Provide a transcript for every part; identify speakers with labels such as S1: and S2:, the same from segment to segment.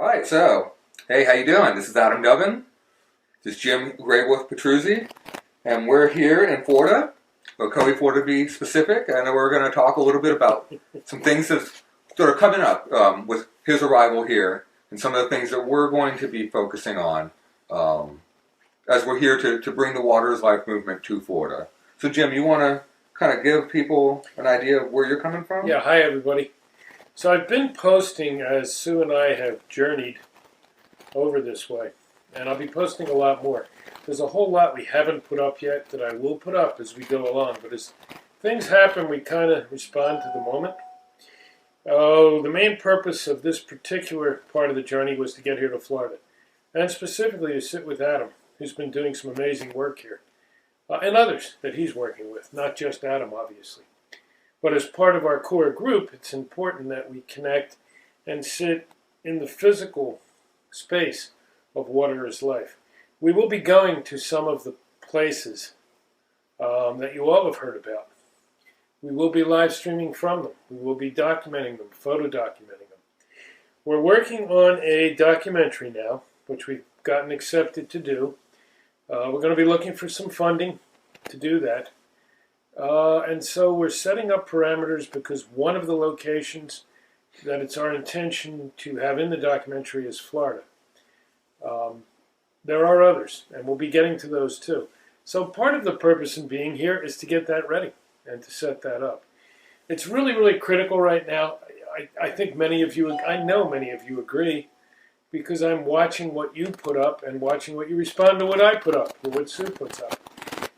S1: All right, so, hey, how you doing? This is Adam Dubbin. This is Jim Graywolf Petruzzi, and we're here in Florida, Ocoee, Florida to be specific, and we're going to talk a little bit about some things that are coming up with his arrival here, and some of the things that we're going to be focusing on as we're here to bring the Water is Life movement to Florida. So, Jim, you want to kind of give people an idea of where you're coming from?
S2: Yeah, hi everybody. So I've been posting as Sue and I have journeyed over this way, and I'll be posting a lot more. There's a whole lot we haven't put up yet that I will put up as we go along, but as things happen, we kind of respond to the moment. The main purpose of this particular part of the journey was to get here to Florida, and specifically to sit with Adam, who's been doing some amazing work here, and others that he's working with, not just Adam, obviously. But as part of our core group, it's important that we connect and sit in the physical space of Water is Life. We will be going to some of the places that you all have heard about. We will be live streaming from them. We will be documenting them, photo documenting them. We're working on a documentary now, which we've gotten accepted to do. We're going to be looking for some funding to do that. And so we're setting up parameters because one of the locations that it's our intention to have in the documentary is Florida. There are others, and we'll be getting to those too. So part of the purpose in being here is to get that ready and to set that up. It's really, really critical right now. I think many of you, I know many of you agree, because I'm watching what you put up and watching what you respond to what I put up or what Sue puts up.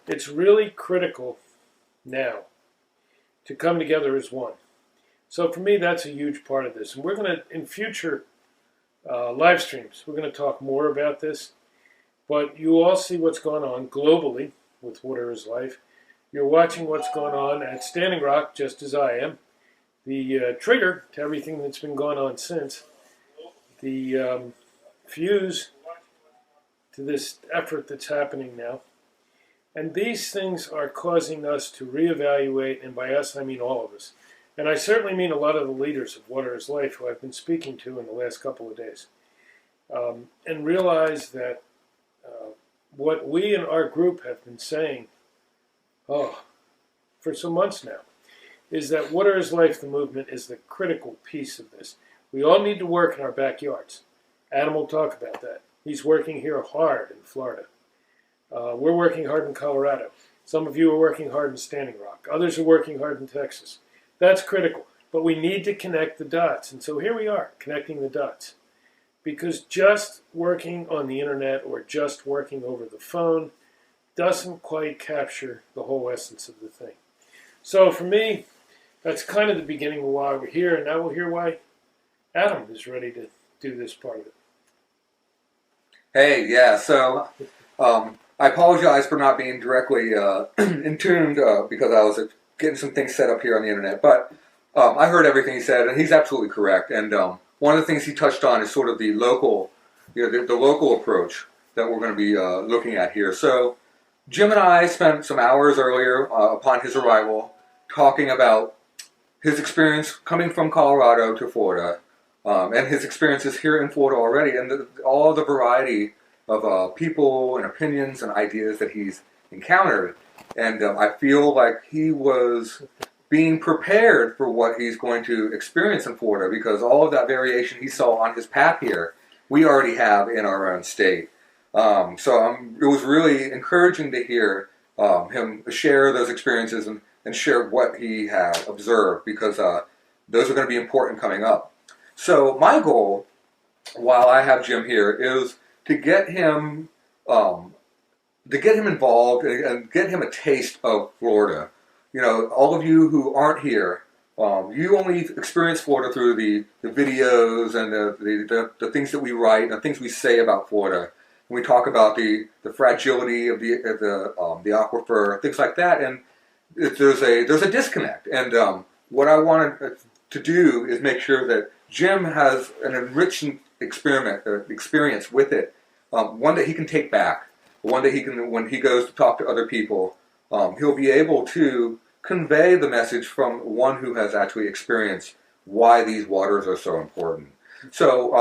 S2: It's really critical now to come together as one. So for me, that's a huge part of this. And we're going to, in future live streams, we're going to talk more about this. But you all see what's going on globally with Water is Life. You're watching what's going on at Standing Rock, just as I am. The trigger to everything that's been going on since. The fuse to this effort that's happening now. And these things are causing us to reevaluate, and by us I mean all of us. And I certainly mean a lot of the leaders of Water is Life who I've been speaking to in the last couple of days. And realize that what we in our group have been saying for some months now is that Water is Life, the movement, is the critical piece of this. We all need to work in our backyards. Adam will talk about that. He's working here hard in Florida. We're working hard in Colorado. Some of you are working hard in Standing Rock. Others are working hard in Texas. That's critical. But we need to connect the dots. And so here we are, connecting the dots. Because just working on the internet or just working over the phone doesn't quite capture the whole essence of the thing. So for me, that's kind of the beginning of why we're here. And now we'll hear why Adam is ready to do this part of it.
S1: Hey, yeah, so I apologize for not being directly in tuned because I was getting some things set up here on the internet. But I heard everything he said, and he's absolutely correct. And one of the things he touched on is sort of the local, the local approach that we're going to be looking at here. So Jim and I spent some hours earlier upon his arrival talking about his experience coming from Colorado to Florida and his experiences here in Florida already, and all the variety of people and opinions and ideas that he's encountered. And I feel like he was being prepared for what he's going to experience in Florida, because all of that variation he saw on his path here, we already have in our own state. So it was really encouraging to hear him share those experiences and share what he had observed, because those are going to be important coming up. So my goal, while I have Jim here, is to get him involved and get him a taste of Florida. You know, all of you who aren't here, you only experience Florida through the videos and the things that we write and the things we say about Florida. When we talk about the fragility of the aquifer, things like that, and there's a disconnect. And what I wanted to do is make sure that Jim has an enriching experience with it, one that he can take back, one that he can, when he goes to talk to other people, he'll be able to convey the message from one who has actually experienced why these waters are so important. So,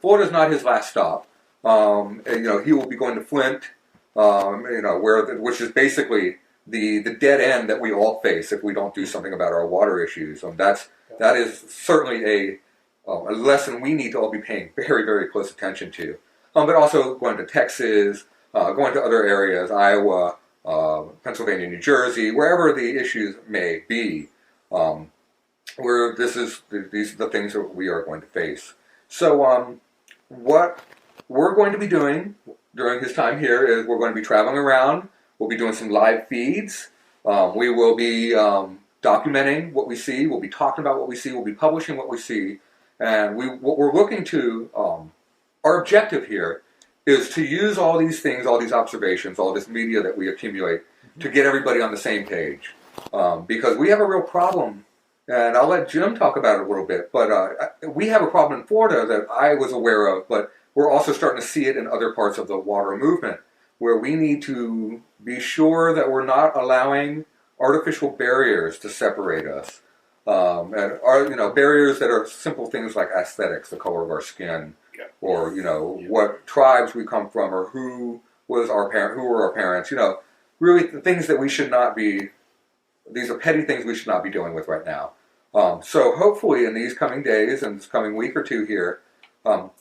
S1: Florida's not his last stop. He will be going to Flint, which is basically the dead end that we all face if we don't do something about our water issues. That is certainly a lesson we need to all be paying very, very close attention to. But also going to Texas, going to other areas, Iowa, Pennsylvania, New Jersey, wherever the issues may be, where these are the things that we are going to face. So what we're going to be doing during his time here is we're going to be traveling around. We'll be doing some live feeds. We will be documenting what we see. We'll be talking about what we see. We'll be publishing what we see. And what we're looking to, our objective here is to use all these things, all these observations, all this media that we accumulate to get everybody on the same page. Because we have a real problem, and I'll let Jim talk about it a little bit, but we have a problem in Florida that I was aware of, but we're also starting to see it in other parts of the water movement, where we need to be sure that we're not allowing artificial barriers to separate us. Barriers that are simple things like aesthetics, the color of our skin, or what tribes we come from, or who were our parents. Really the things that we should not be. These are petty things we should not be dealing with right now. So hopefully, in these coming days and this coming week or two here,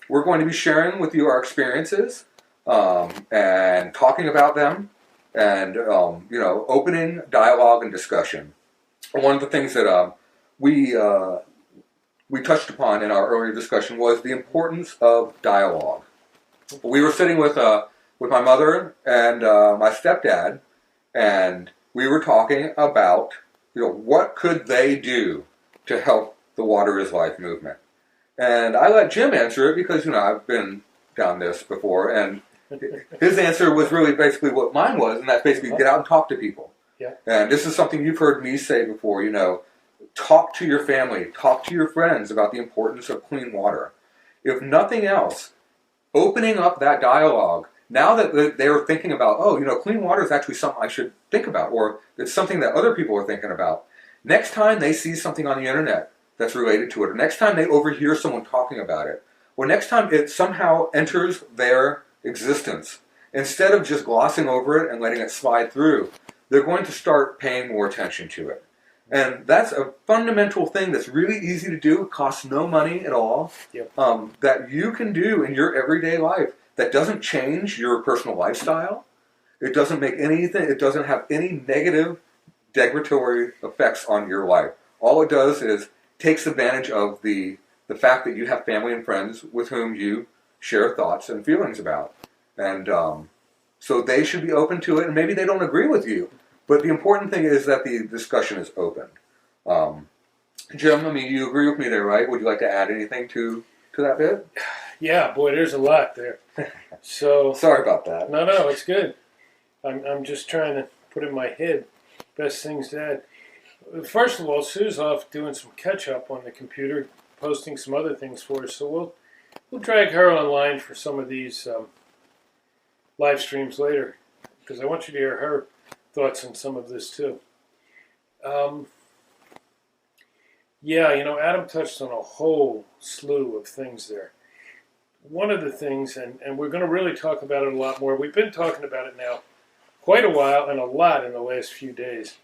S1: we're going to be sharing with you our experiences and talking about them, and opening dialogue and discussion. One of the things that we touched upon in our earlier discussion was the importance of dialogue. We were sitting with my mother and my stepdad, and we were talking about what could they do to help the Water is Life movement. And I let Jim answer it because I've been down this before, and his answer was really basically what mine was, and that's basically get out and talk to people.
S2: Yeah.
S1: And this is something you've heard me say before, talk to your family, talk to your friends about the importance of clean water. If nothing else, opening up that dialogue, now that they're thinking about, clean water is actually something I should think about, or it's something that other people are thinking about. Next time they see something on the internet that's related to it, or next time they overhear someone talking about it, or next time it somehow enters their existence, instead of just glossing over it and letting it slide through, they're going to start paying more attention to it. And that's a fundamental thing that's really easy to do, costs no money at all, that you can do in your everyday life that doesn't change your personal lifestyle. It doesn't make anything, it doesn't have any negative degradatory effects on your life. All it does is takes advantage of the fact that you have family and friends with whom you share thoughts and feelings about. And so they should be open to it, and maybe they don't agree with you. But the important thing is that the discussion is open. Jim, you agree with me there, right? Would you like to add anything to that bit?
S2: Yeah, boy, there's a lot there. So
S1: sorry about that.
S2: No, it's good. I'm just trying to put in my head best things to add. First of all, Sue's off doing some catch up on the computer, posting some other things for us. So we'll drag her online for some of these live streams later, because I want you to hear her thoughts on some of this too. Adam touched on a whole slew of things there. One of the things, and we're going to really talk about it a lot more, we've been talking about it now quite a while and a lot in the last few days,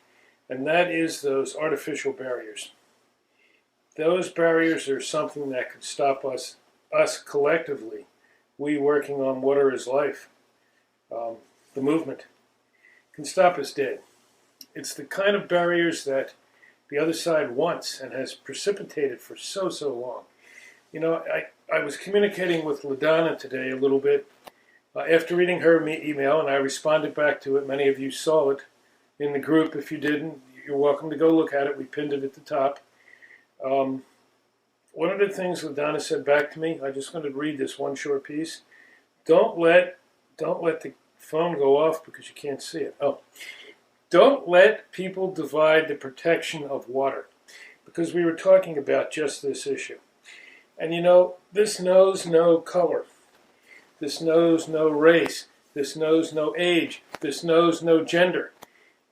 S2: and that is those artificial barriers. Those barriers are something that could stop us collectively, we working on Water is Life, the movement, can stop us dead. It's the kind of barriers that the other side wants and has precipitated for so long. I was communicating with LaDonna today a little bit after reading her email, and I responded back to it. Many of you saw it in the group. If you didn't, you're welcome to go look at it. We pinned it at the top. One of the things LaDonna said back to me, I just wanted to read this one short piece. Don't let the phone go off because you can't see it. Don't let people divide the protection of water, because we were talking about just this issue. And this knows no color. This knows no race. This knows no age. This knows no gender.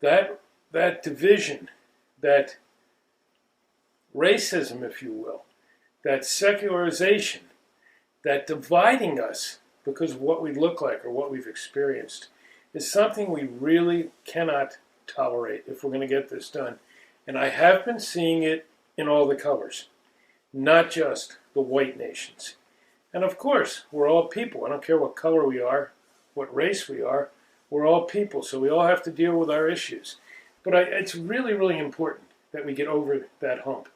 S2: That division, that racism, if you will, that secularization, that dividing us because of what we look like or what we've experienced, is something we really cannot tolerate if we're going to get this done. And I have been seeing it in all the colors, not just the white nations. And of course, we're all people. I don't care what color we are, what race we are. We're all people, so we all have to deal with our issues. But it's really, really important that we get over that hump.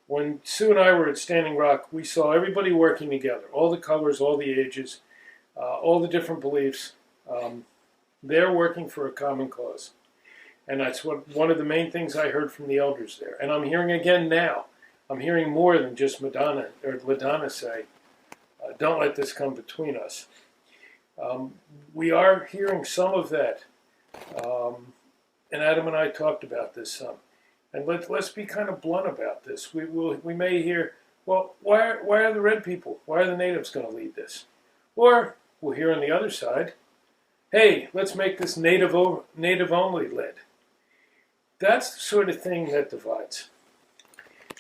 S2: When Sue and I were at Standing Rock, we saw everybody working together, all the colors, all the ages, all the different beliefs. They're working for a common cause. And that's one of the main things I heard from the elders there. And I'm hearing again now. I'm hearing more than just Madonna or LaDonna say, don't let this come between us. We are hearing some of that. And Adam and I talked about this some. And let's be kind of blunt about this. We may hear, well, why are the red people, why are the natives going to lead this? Or we'll hear on the other side, hey, let's make this native only led. That's the sort of thing that divides.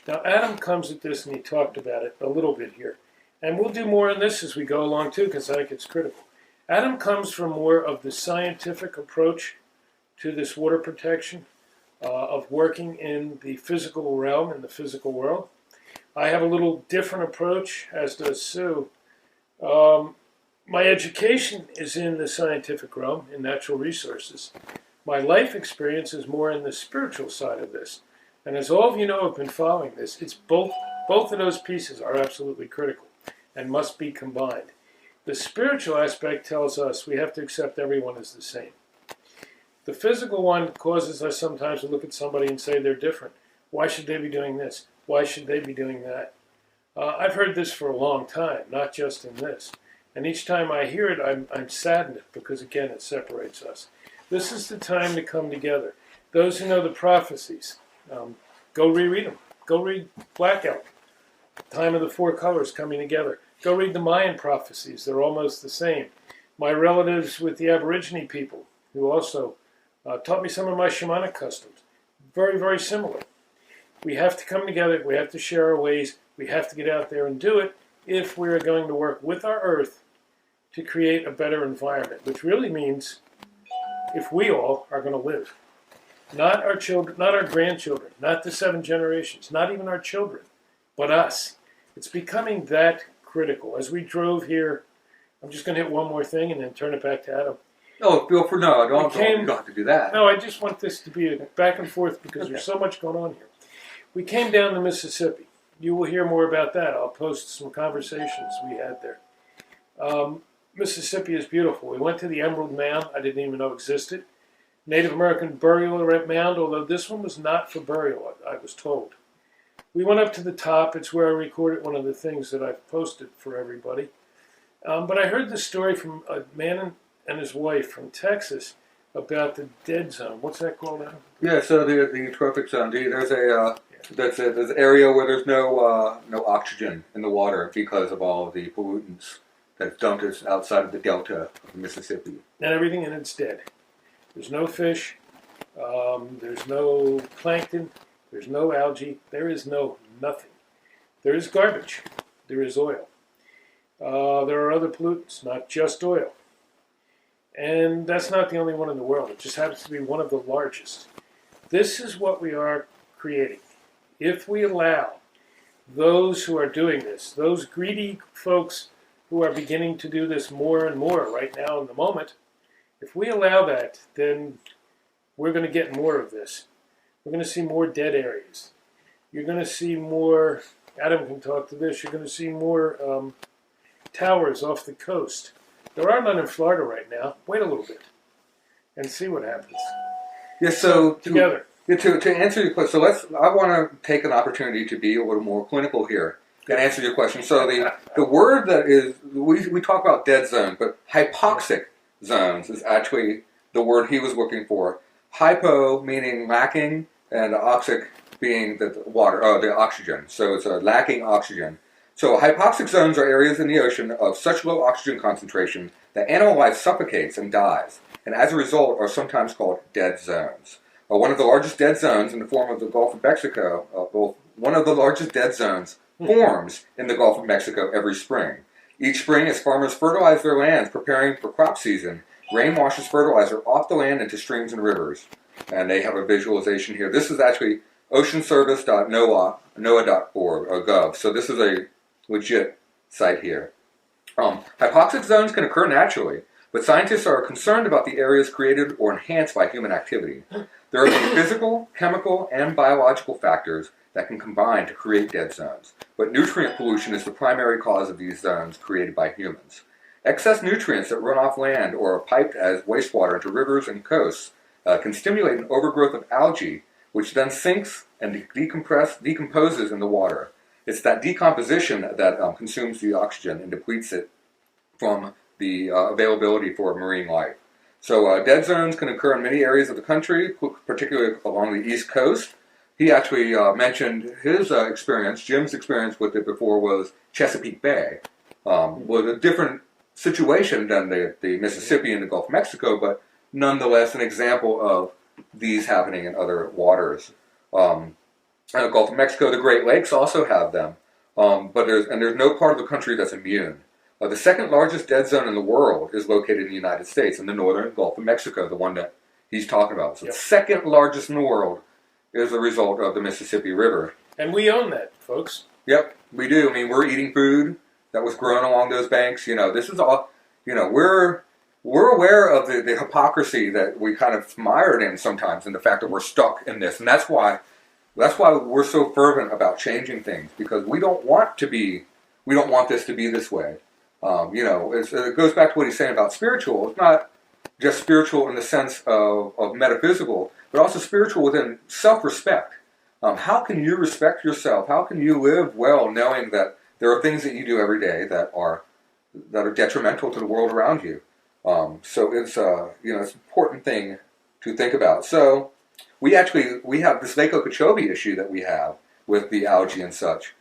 S2: Now, Adam comes at this, and he talked about it a little bit here. And we'll do more on this as we go along, too, because I think it's critical. Adam comes from more of the scientific approach to this water protection, of working in the physical realm, in the physical world. I have a little different approach, as does Sue. My education is in the scientific realm, in natural resources. My life experience is more in the spiritual side of this. And as all of you know have been following this, it's both of those pieces are absolutely critical and must be combined. The spiritual aspect tells us we have to accept everyone as the same. The physical one causes us sometimes to look at somebody and say they're different. Why should they be doing this? Why should they be doing that? I've heard this for a long time, not just in this. And each time I hear it, I'm saddened because, again, it separates us. This is the time to come together. Those who know the prophecies, go reread them. Go read Blackout, Time of the Four Colors Coming Together. Go read the Mayan prophecies. They're almost the same. My relatives with the Aborigine people, who also taught me some of my shamanic customs, very, very similar. We have to come together. We have to share our ways. We have to get out there and do it if we're going to work with our earth to create a better environment, which really means if we all are going to live. Not our children, not our grandchildren, not the 7 generations, not even our children, but us. It's becoming that critical. As we drove here, I'm just going to hit one more thing and then turn it back to Adam.
S1: No, feel free. No, you don't have to do that.
S2: No, I just want this to be a back and forth because there's so much going on here. We came down the Mississippi. You will hear more about that. I'll post some conversations we had there. Mississippi is beautiful. We went to the Emerald Mound. I didn't even know existed. Native American burial mound, although this one was not for burial, I was told. We went up to the top. It's where I recorded one of the things that I've posted for everybody. But I heard the story from a man and his wife from Texas about the dead zone. What's that called, Adam?
S1: Yeah, so the trophic zone. There's there's an area where there's no oxygen in the water because of all of the pollutants that's dumped outside of the delta of the Mississippi.
S2: And everything in it's dead. There's no fish. There's no plankton. There's no algae. There is nothing. There is garbage. There is oil. There are other pollutants, not just oil. And that's not the only one in the world. It just happens to be one of the largest. This is what we are creating. If we allow those who are doing this, those greedy folks who are beginning to do this more and more right now in the moment, if we allow that, then we're going to get more of this. We're going to see more dead areas. You're going to see more, Adam can talk to this, you're going to see more towers off the coast. There are none in Florida right now. Wait a little bit and see what happens.
S1: Yeah, so
S2: together.
S1: To answer your question, I want to take an opportunity to be a little more clinical here and answer your question. So the word that is, we talk about dead zones, but hypoxic zones is actually the word he was looking for. Hypo meaning lacking, and oxic being the water, the oxygen. So it's lacking oxygen. So hypoxic zones are areas in the ocean of such low oxygen concentration that animal life suffocates and dies, and as a result are sometimes called dead zones. One of the largest dead zones in the form of the Gulf of Mexico, one of the largest dead zones forms in the Gulf of Mexico every spring. Each spring, as farmers fertilize their lands preparing for crop season, rain washes fertilizer off the land into streams and rivers. And they have a visualization here. This is actually oceanservice.noaa.org or gov. So this is a legit site here. Hypoxic zones can occur naturally, but scientists are concerned about the areas created or enhanced by human activity. There are both physical, chemical, and biological factors that can combine to create dead zones, but nutrient pollution is the primary cause of these zones created by humans. Excess nutrients that run off land or are piped as wastewater into rivers and coasts can stimulate an overgrowth of algae, which then sinks and decomposes in the water. It's that decomposition that consumes the oxygen and depletes it from the availability for marine life. So dead zones can occur in many areas of the country, particularly along the East Coast. He actually mentioned his experience. Jim's experience with it before was Chesapeake Bay. Was a different situation than the Mississippi and the Gulf of Mexico, but nonetheless an example of these happening in other waters. In the Gulf of Mexico, the Great Lakes also have them, but there's no part of the country that's immune. The second largest dead zone in the world is located in the United States, in the northern Gulf of Mexico, the one that he's talking about. So the second largest in the world is a result of the Mississippi River.
S2: And we own that, folks.
S1: Yep, we do. I mean, we're eating food that was grown along those banks. This is all, we're aware of the hypocrisy that we kind of mired in sometimes, and the fact that we're stuck in this. And that's why we're so fervent about changing things, because we don't want this to be this way. It goes back to what he's saying about spiritual. It's not just spiritual in the sense of metaphysical, but also spiritual within self-respect. How can you respect yourself? How can you live well knowing that there are things that you do every day that are detrimental to the world around you? So it's it's an important thing to think about. So we have this Lake Okeechobee issue that we have with the algae and such.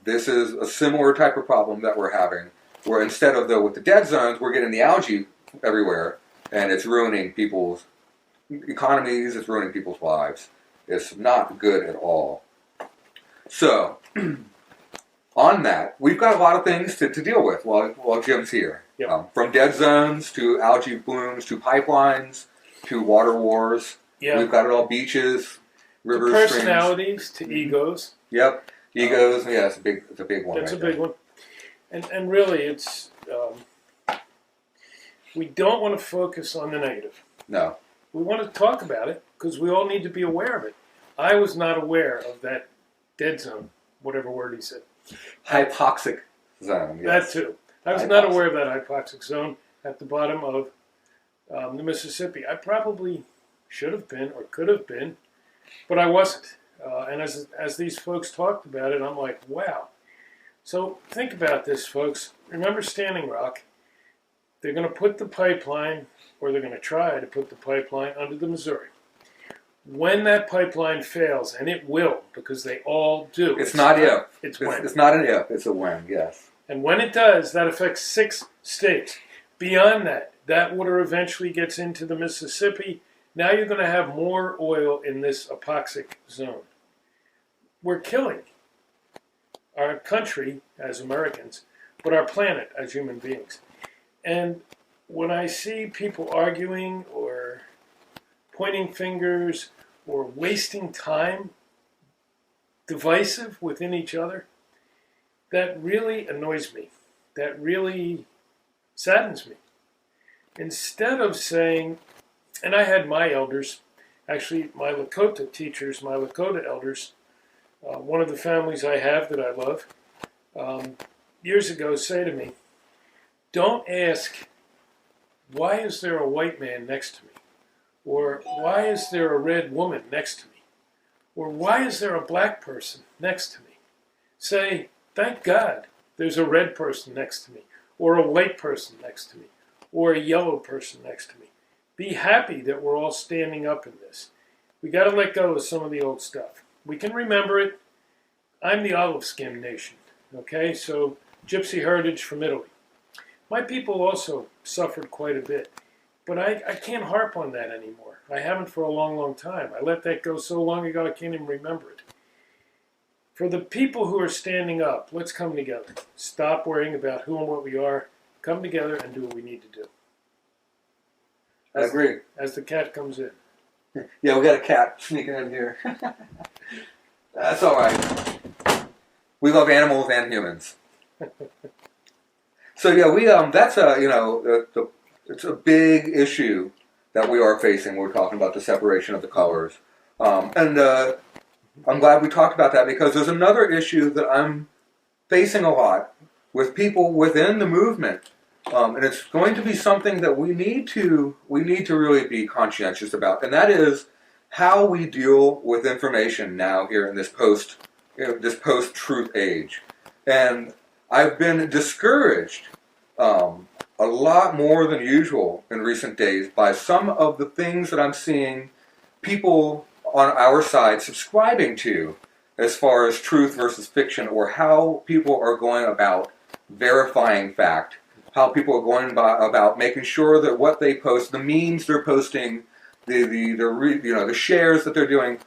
S1: This is a similar type of problem that we're having, where instead of with the dead zones, we're getting the algae everywhere, and it's ruining people's economies, it's ruining people's lives. It's not good at all. So, on that, we've got a lot of things to deal with while Jim's here.
S2: Yep.
S1: From dead zones to algae blooms to pipelines to water wars.
S2: Yeah.
S1: We've got it all: beaches, rivers,
S2: to personalities,
S1: streams.
S2: to egos.
S1: Yep. Egos, it's a big one.
S2: That's a big one. And really, it's we don't want to focus on the negative.
S1: No.
S2: We want to talk about it because we all need to be aware of it. I was not aware of that dead zone, whatever word he said.
S1: Hypoxic zone. Yes.
S2: That too. I was not aware of that hypoxic zone at the bottom of the Mississippi. I probably should have been or could have been, but I wasn't. And as these folks talked about it, I'm like, wow. So think about this, folks. Remember Standing Rock. They're going to put the pipeline, or they're going to try to put the pipeline under the Missouri. When that pipeline fails, and it will, because they all do.
S1: It's not if.
S2: It's when.
S1: It's not an if, it's a when, yes.
S2: And when it does, that affects 6 states. Beyond that, that water eventually gets into the Mississippi. Now you're going to have more oil in this hypoxic zone. We're killing our country as Americans, but our planet as human beings. And when I see people arguing or pointing fingers or wasting time, divisive within each other, that really annoys me. That really saddens me. Instead of saying, and I had my elders, actually my Lakota teachers, my Lakota elders, one of the families I have that I love, years ago say to me, don't ask, why is there a white man next to me? Or why is there a red woman next to me? Or why is there a black person next to me? Say, thank God there's a red person next to me, or a white person next to me, or a yellow person next to me. Be happy that we're all standing up in this. We got to let go of some of the old stuff. We can remember it. I'm the olive skin nation, okay? So gypsy heritage from Italy. My people also suffered quite a bit, but I can't harp on that anymore. I haven't for a long, long time. I let that go so long ago I can't even remember it. For the people who are standing up, let's come together. Stop worrying about who and what we are. Come together and do what we need to do.
S1: I agree.
S2: As the cat comes in.
S1: Yeah, we got a cat sneaking in here. That's all right. We love animals and humans. So yeah, we that's it's a big issue that we are facing. We're talking about the separation of the colors, and I'm glad we talked about that because there's another issue that I'm facing a lot with people within the movement, and it's going to be something that we need to really be conscientious about, and that is how we deal with information now here in this post-truth age. And I've been discouraged a lot more than usual in recent days by some of the things that I'm seeing people on our side subscribing to as far as truth versus fiction, or how people are going about verifying fact, how people are going about making sure that what they post, the memes they're posting, the shares that they're doing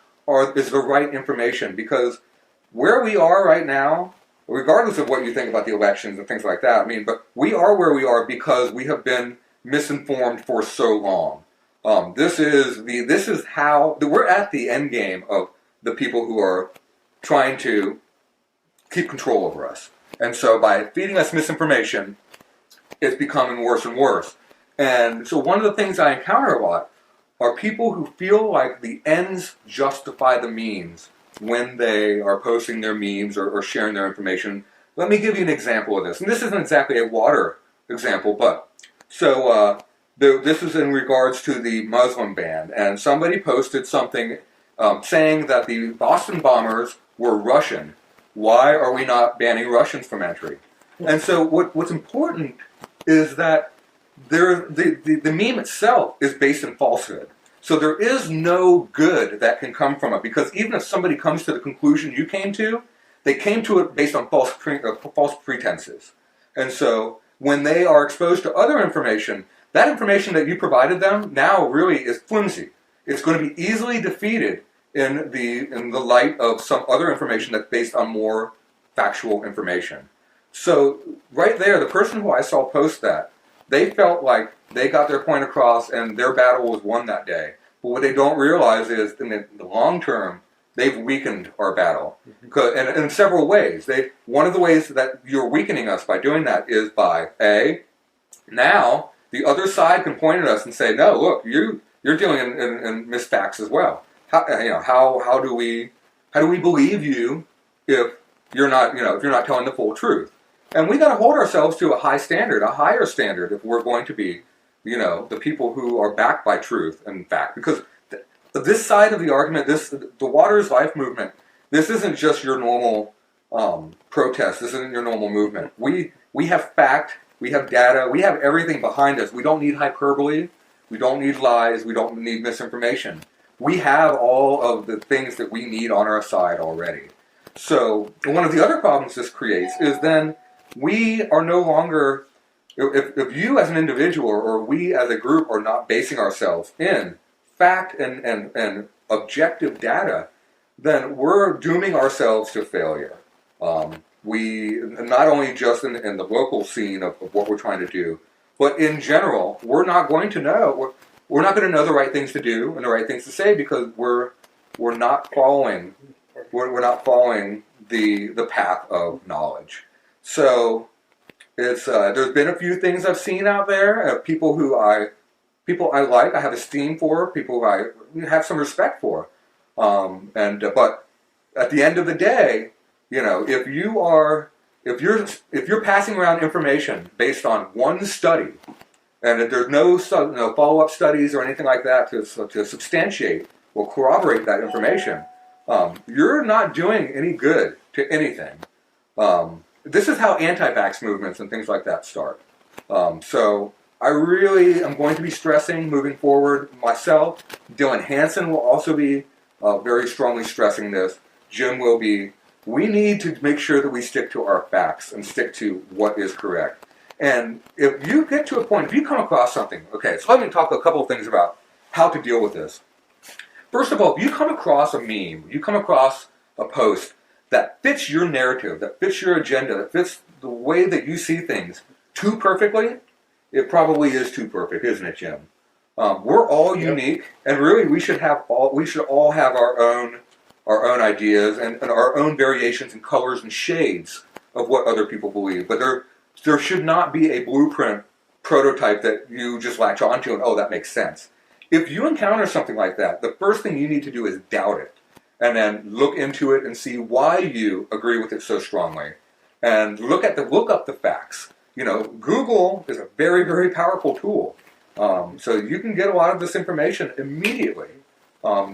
S1: is the right information. Because where we are right now, regardless of what you think about the elections and things like that, but we are where we are because we have been misinformed for so long. This is how we're at the end game of the people who are trying to keep control over us. And so by feeding us misinformation, it's becoming worse and worse. And so one of the things I encounter a lot are people who feel like the ends justify the means when they are posting their memes or sharing their information. Let me give you an example of this. And this isn't exactly a water example, but so this is in regards to the Muslim ban. And somebody posted something saying that the Boston bombers were Russian. Why are we not banning Russians from entry? And so what's important is that the meme itself is based in falsehood. So there is no good that can come from it, because even if somebody comes to the conclusion you came to, they came to it based on false pretenses. And so when they are exposed to other information, that information that you provided them now really is flimsy. It's going to be easily defeated in the light of some other information that's based on more factual information. So right there, the person who I saw post that, they felt like they got their point across and their battle was won that day. But what they don't realize is in the long term, they've weakened our battle. And in several ways. One of the ways that you're weakening us by doing that is by, now the other side can point at us and say, no, look, you're dealing in misfacts as well. How do we believe you if you're not telling the full truth? And we got to hold ourselves to a high standard, a higher standard, if we're going to be, the people who are backed by truth and fact. Because this side of the argument, the Water is Life movement, this isn't just your normal protest. This isn't your normal movement. We have fact, we have data, we have everything behind us. We don't need hyperbole, we don't need lies, we don't need misinformation. We have all of the things that we need on our side already. So one of the other problems this creates is then we are no longer, if you as an individual or we as a group are not basing ourselves in fact and objective data, then we're dooming ourselves to failure. We, not only just in the local scene of what we're trying to do, but in general, we're not going to know. We're not going to know the right things to do and the right things to say because we're not following the path of knowledge. So it's there's been a few things I've seen out there, people I like, I have esteem for, people I have some respect for, but at the end of the day, if you're passing around information based on one study, and if there's no follow-up studies or anything like that to substantiate or corroborate that information, you're not doing any good to anything. This is how anti-vax movements and things like that start. So I really am going to be stressing moving forward myself. Dylan Hansen will also be very strongly stressing this. Jim will be. We need to make sure that we stick to our facts and stick to what is correct. And if you get to a point, if you come across something, okay, so let me talk a couple of things about how to deal with this. First of all, if you come across a meme, you come across a post that fits your narrative, that fits your agenda, that fits the way that you see things too perfectly, it probably is too perfect, isn't it, Jim? We're all unique, and really, we should all have our own ideas and our own variations and colors and shades of what other people believe. But there should not be a blueprint prototype that you just latch onto and, oh, that makes sense. If you encounter something like that, the first thing you need to do is doubt it, and then look into it and see why you agree with it so strongly, and look up the facts. Google is a very, very powerful tool. So you can get a lot of this information immediately.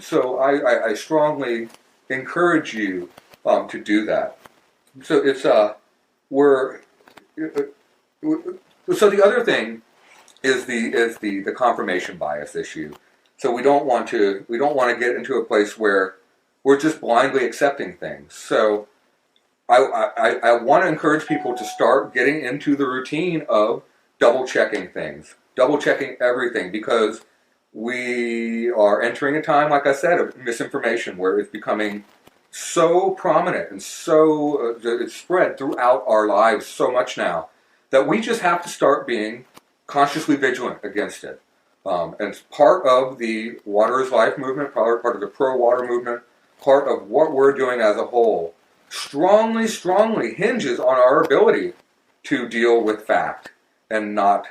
S1: So I strongly encourage you to do that. So it's so the other thing is the confirmation bias issue. So we don't want to get into a place where we're just blindly accepting things. So I want to encourage people to start getting into the routine of double checking things. Double checking everything, because we are entering a time, like I said, of misinformation where it's becoming so prominent and so it's spread throughout our lives so much now that we just have to start being consciously vigilant against it. And it's part of the Water is Life movement, part of the pro-water movement, part of what we're doing as a whole, strongly, strongly hinges on our ability to deal with fact and not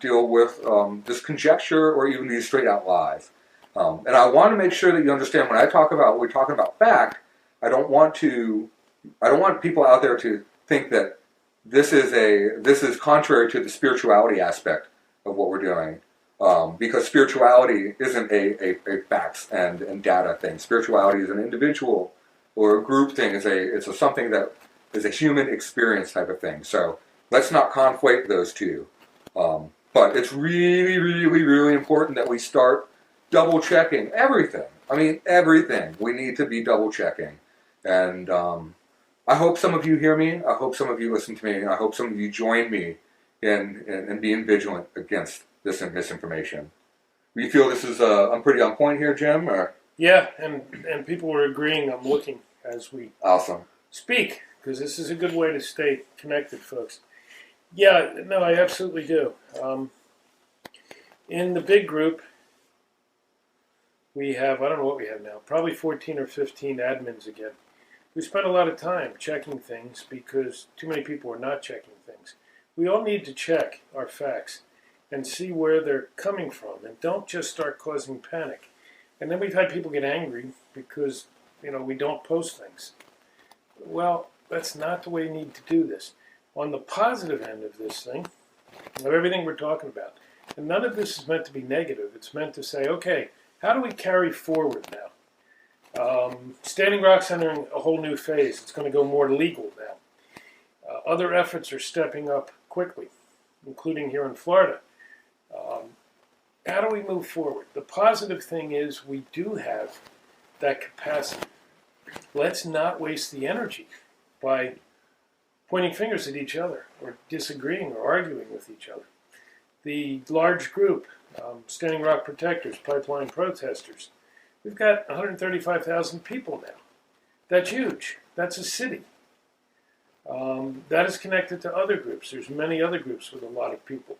S1: deal with this conjecture or even these straight out lies. And I want to make sure that you understand when we're talking about fact, I don't want people out there to think that this is contrary to the spirituality aspect of what we're doing. Because spirituality isn't a facts and data thing. Spirituality is an individual or a group thing. It's something that is a human experience type of thing. So let's not conflate those two. But it's really, really, really important that we start double checking everything. I mean, everything. We need to be double checking. And I hope some of you hear me. I hope some of you listen to me. I hope some of you join me in being vigilant against this misinformation. Do you feel this is I'm pretty on point here, Jim? Or?
S2: Yeah, and people are agreeing. I'm looking as we speak, because this is a good way to stay connected, folks. Yeah, no, I absolutely do. In the big group, we have, I don't know what we have now, probably 14 or 15 admins again. We spend a lot of time checking things because too many people are not checking things. We all need to check our facts and see where they're coming from, and don't just start causing panic. And then we've had people get angry because, we don't post things. Well, that's not the way you need to do this. On the positive end of this thing, of everything we're talking about, and none of this is meant to be negative. It's meant to say, okay, how do we carry forward now? Standing Rock's entering a whole new phase. It's going to go more legal now. Other efforts are stepping up quickly, including here in Florida. How do we move forward? The positive thing is we do have that capacity. Let's not waste the energy by pointing fingers at each other or disagreeing or arguing with each other. The large group, Standing Rock Protectors, Pipeline Protesters, we've got 135,000 people now. That's huge. That's a city. That is connected to other groups. There's many other groups with a lot of people.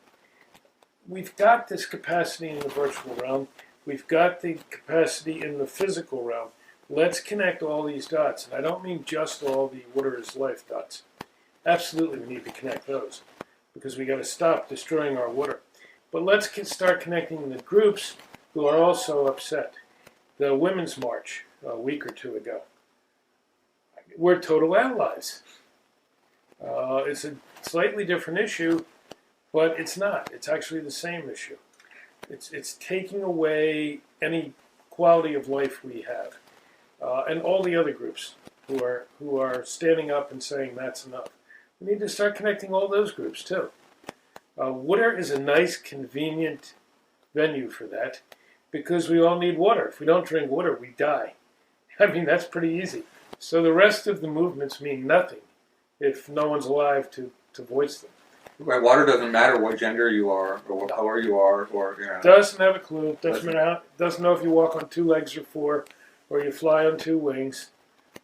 S2: We've got this capacity in the virtual realm. We've got the capacity in the physical realm. Let's connect all these dots. And I don't mean just all the water is life dots. Absolutely, we need to connect those because we got to stop destroying our water. But let's start connecting the groups who are also upset. The Women's March a week or two ago. We're total allies. It's a slightly different issue, but it's not. It's actually the same issue. It's taking away any quality of life we have, and all the other groups who are standing up and saying that's enough. We need to start connecting all those groups too. Water is a nice, convenient venue for that because we all need water. If we don't drink water, we die. I mean, that's pretty easy. So the rest of the movements mean nothing if no one's alive to voice them.
S1: Right, water doesn't matter what gender you are or what color you are or
S2: Doesn't have a clue. Doesn't know if you walk on 2 legs or 4 or you fly on 2 wings.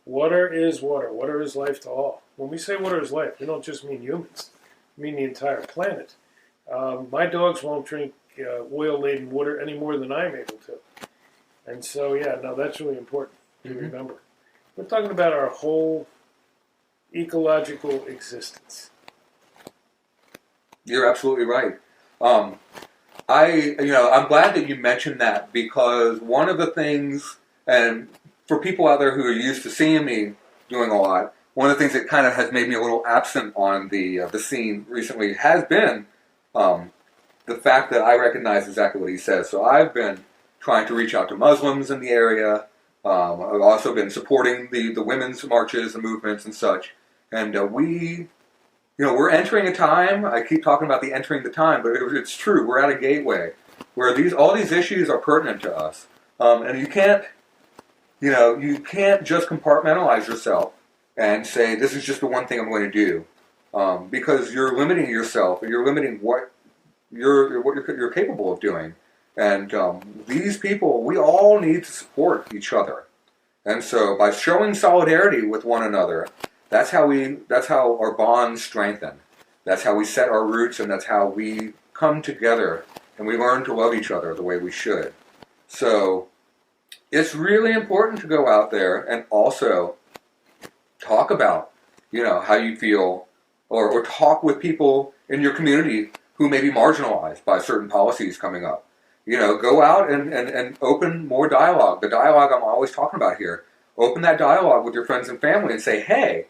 S2: Water is water. Water is life to all. When we say water is life, we don't just mean humans. We mean the entire planet. My dogs won't drink oil-laden water any more than I'm able to. And so, yeah, no, that's really important to remember. We're talking about our whole ecological existence.
S1: You're absolutely right. I'm glad that you mentioned that, because one of the things, and for people out there who are used to seeing me doing a lot, one of the things that kind of has made me a little absent on the scene recently has been the fact that I recognize exactly what he says. So I've been trying to reach out to Muslims in the area. I've also been supporting the women's marches and movements and such. And we're entering a time. I keep talking about the entering the time, but it's true. We're at a gateway where all these issues are pertinent to us, and you can't just compartmentalize yourself and say this is just the one thing I'm going to do, because you're limiting yourself. You're limiting what you're capable of doing. And these people, we all need to support each other. And so by showing solidarity with one another, that's how our bonds strengthen. That's how we set our roots, and that's how we come together and we learn to love each other the way we should. So it's really important to go out there and also talk about, how you feel, or talk with people in your community who may be marginalized by certain policies coming up. Go out and open more dialogue. The dialogue I'm always talking about here. Open that dialogue with your friends and family and say, hey,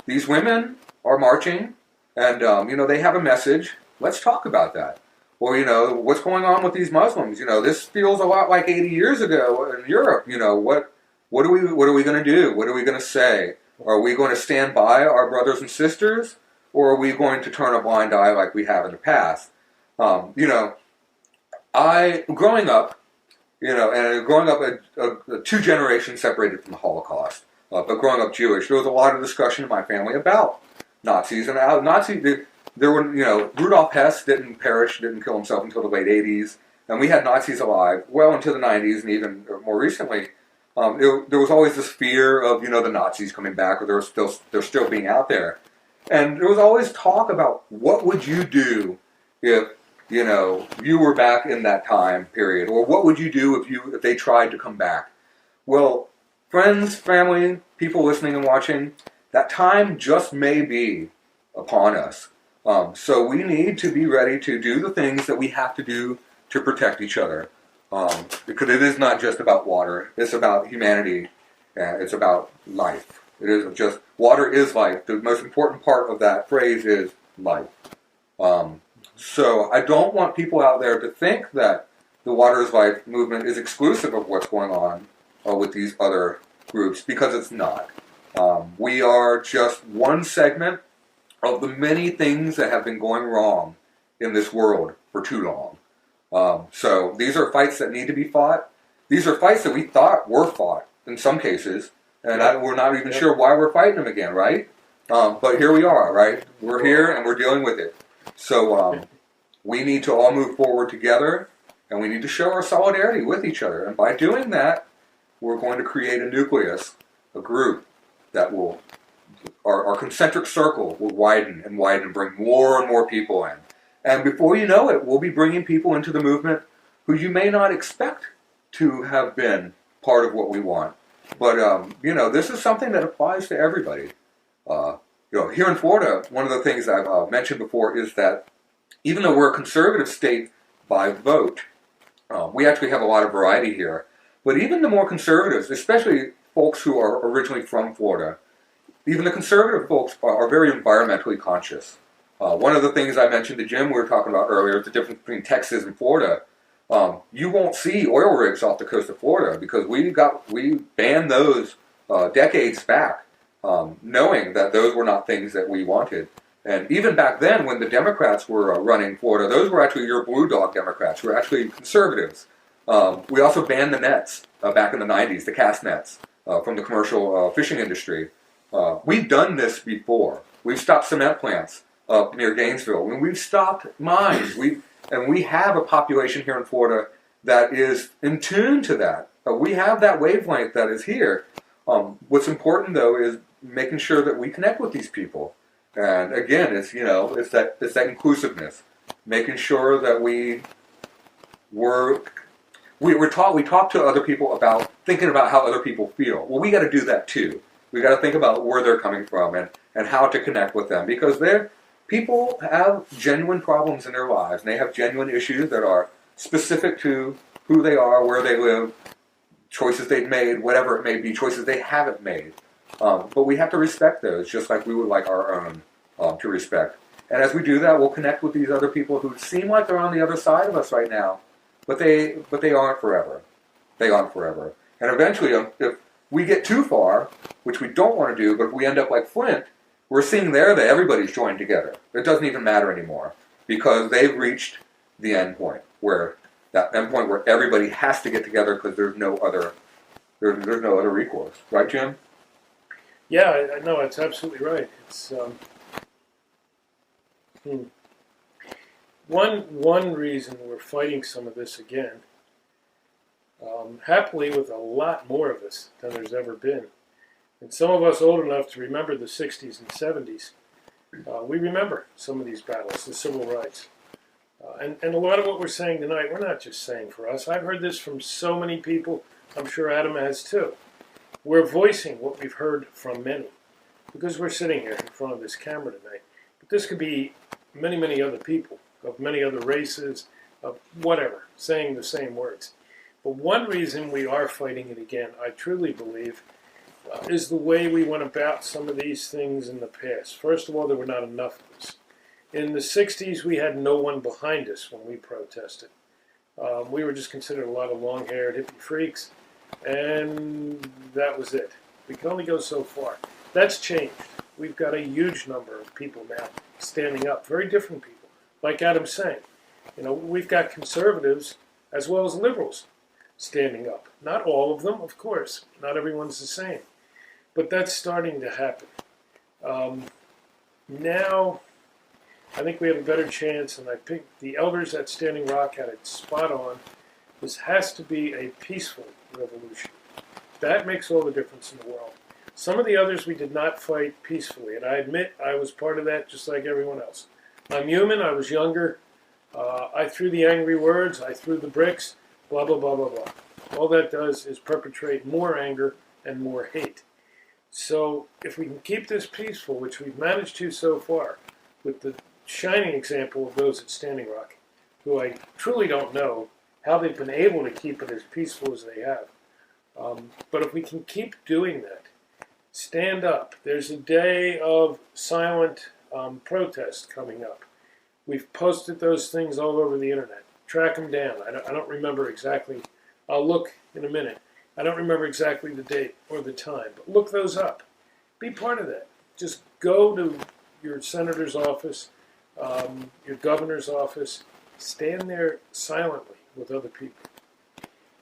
S1: these women are marching and, they have a message. Let's talk about that. Or, what's going on with these Muslims? This feels a lot like 80 years ago in Europe. What are we going to do? What are we going to say? Are we going to stand by our brothers and sisters? Or are we going to turn a blind eye like we have in the past? Growing up two generations separated from the Holocaust, but growing up Jewish, there was a lot of discussion in my family about Nazis. And there were, Rudolf Hess didn't kill himself until the late 80s, and we had Nazis alive well into the 90s, and even more recently. There was always this fear of, the Nazis coming back, or they're still being out there. And there was always talk about what would you do if you were back in that time period, or what would you do if they tried to come back? Well, friends, family, people listening and watching, that time just may be upon us. So we need to be ready to do the things that we have to do to protect each other, because it is not just about water. It's about humanity. It's about life. It is just water is life. The most important part of that phrase is life. So I don't want people out there to think that the Water is Life movement is exclusive of what's going on with these other groups, because it's not. We are just one segment of the many things that have been going wrong in this world for too long. So these are fights that need to be fought. These are fights that we thought were fought in some cases, and we're not even sure why we're fighting them again, right? But here we are, right? We're here and we're dealing with it. So we need to all move forward together, and we need to show our solidarity with each other. And by doing that, we're going to create a nucleus, a group that will, our concentric circle will widen and widen and bring more and more people in. And before you know it, we'll be bringing people into the movement who you may not expect to have been part of what we want. But, this is something that applies to everybody. Here in Florida, one of the things I've mentioned before is that even though we're a conservative state by vote, we actually have a lot of variety here. But even the more conservatives, especially folks who are originally from Florida, even the conservative folks are very environmentally conscious. One of the things I mentioned to Jim, we were talking about earlier, is the difference between Texas and Florida. You won't see oil rigs off the coast of Florida because we banned those decades back, knowing that those were not things that we wanted. And even back then, when the Democrats were running Florida, those were actually your blue dog Democrats, who were actually conservatives. We also banned the nets back in the 90s, the cast nets from the commercial fishing industry. We've done this before. We've stopped cement plants up near Gainesville. And we've stopped mines. And we have a population here in Florida that is in tune to that. We have that wavelength that is here. What's important though is making sure that we connect with these people. And again, it's that inclusiveness, making sure that we talk to other people about thinking about how other people feel. Well, we got to do that too. We got to think about where they're coming from and how to connect with them, because people have genuine problems in their lives, and they have genuine issues that are specific to who they are, where they live, choices they've made, whatever it may be, choices they haven't made. But we have to respect those, just like we would like our own to respect. And as we do that, we'll connect with these other people who seem like they're on the other side of us right now, but they aren't forever. They aren't forever. And eventually, if we get too far, which we don't want to do, but if we end up like Flint, we're seeing there that everybody's joined together. It doesn't even matter anymore, because they've reached the end point where everybody has to get together because there's no other recourse. Right, Jim?
S2: Yeah, I know, it's absolutely right. It's one reason we're fighting some of this again, happily with a lot more of us than there's ever been. And some of us old enough to remember the 60s and 70s, we remember some of these battles, the civil rights. And a lot of what we're saying tonight, we're not just saying for us. I've heard this from so many people. I'm sure Adam has too. We're voicing what we've heard from many, because we're sitting here in front of this camera tonight. But this could be many, many other people, of many other races, of whatever, saying the same words. But one reason we are fighting it again, I truly believe, is the way we went about some of these things in the past. First of all, there were not enough of us. In the 60s, we had no one behind us when we protested. We were just considered a lot of long-haired hippie freaks, and that was it. We could only go so far. That's changed. We've got a huge number of people now standing up, very different people. Like Adam's saying, we've got conservatives as well as liberals standing up. Not all of them, of course. Not everyone's the same. But that's starting to happen. Now, I think we have a better chance, and I think the elders at Standing Rock had it spot on. This has to be a peaceful revolution. That makes all the difference in the world. Some of the others we did not fight peacefully, and I admit I was part of that just like everyone else. I'm human, I was younger, I threw the angry words, I threw the bricks, blah, blah, blah, blah, blah. All that does is perpetrate more anger and more hate. So if we can keep this peaceful, which we've managed to so far, with the shining example of those at Standing Rock, who I truly don't know how they've been able to keep it as peaceful as they have. But if we can keep doing that, stand up. There's a day of silent protest coming up. We've posted those things all over the internet. Track them down. I don't remember exactly. I'll look in a minute. I don't remember exactly the date or the time, but look those up. Be part of that. Just go to your senator's office, your governor's office. Stand there silently with other people.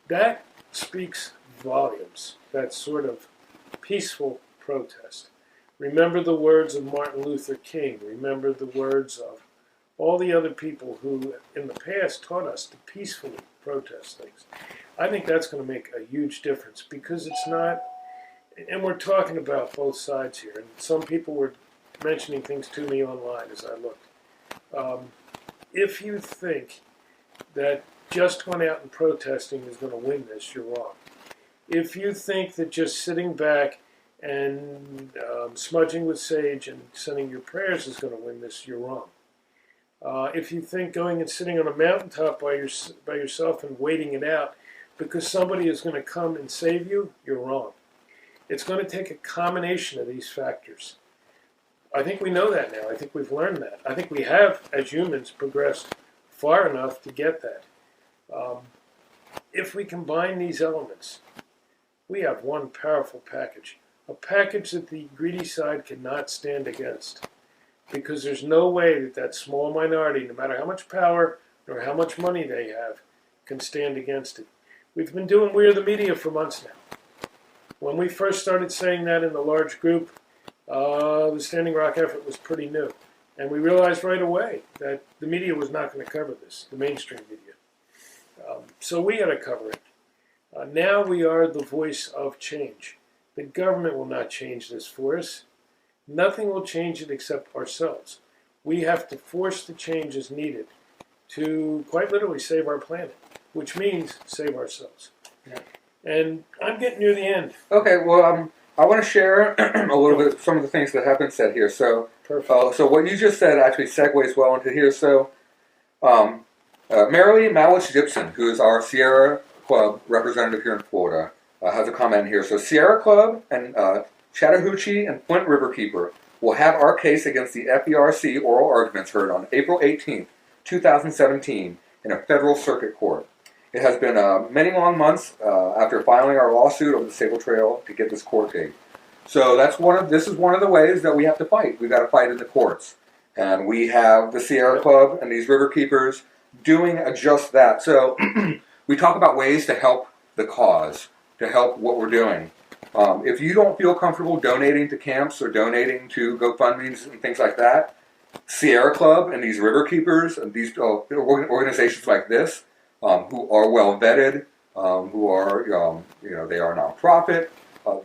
S2: That speaks volumes, that sort of peaceful protest. Remember the words of Martin Luther King. Remember the words of all the other people who in the past taught us to peacefully protest things. I think that's going to make a huge difference, because it's not, and we're talking about both sides here, and some people were mentioning things to me online as I looked. If you think that just going out and protesting is going to win this, you're wrong. If you think that just sitting back and smudging with sage and sending your prayers is going to win this, you're wrong. If you think going and sitting on a mountaintop by yourself and waiting it out because somebody is going to come and save you, you're wrong. It's going to take a combination of these factors. I think we know that now. I think we've learned that. I think we have, as humans, progressed far enough to get that. If we combine these elements, we have one powerful package. A package that the greedy side cannot stand against. Because there's no way that that small minority, no matter how much power or how much money they have, can stand against it. We've been doing We Are the Media for months now. When we first started saying that in the large group, the Standing Rock effort was pretty new. And we realized right away that the media was not going to cover this, the mainstream media. So we had to cover it. Now we are the voice of change. The government will not change this for us. Nothing will change it except ourselves. We have to force the changes needed to quite literally save our planet, which means save ourselves.
S1: Yeah.
S2: And I'm getting near the end.
S1: Okay, well, I want to share a little bit some of the things that have been said here. So,
S2: Perfect.
S1: so what you just said actually segues well into here. So, Marilee Malice Gibson, who is our Sierra Club representative here in Florida, has a comment here. So, Sierra Club and Chattahoochee and Flint Riverkeeper will have our case against the FERC oral arguments heard on April 18th, 2017, in a federal circuit court. It has been many long months after filing our lawsuit over the Sabal Trail to get this court date. So this is one of the ways that we have to fight. We've got to fight in the courts. And we have the Sierra Club and these river keepers doing just that. So we talk about ways to help the cause, to help what we're doing. If you don't feel comfortable donating to camps or donating to GoFundMes and things like that, Sierra Club and these river keepers and these organizations like this, who are well vetted, who are, they are nonprofit.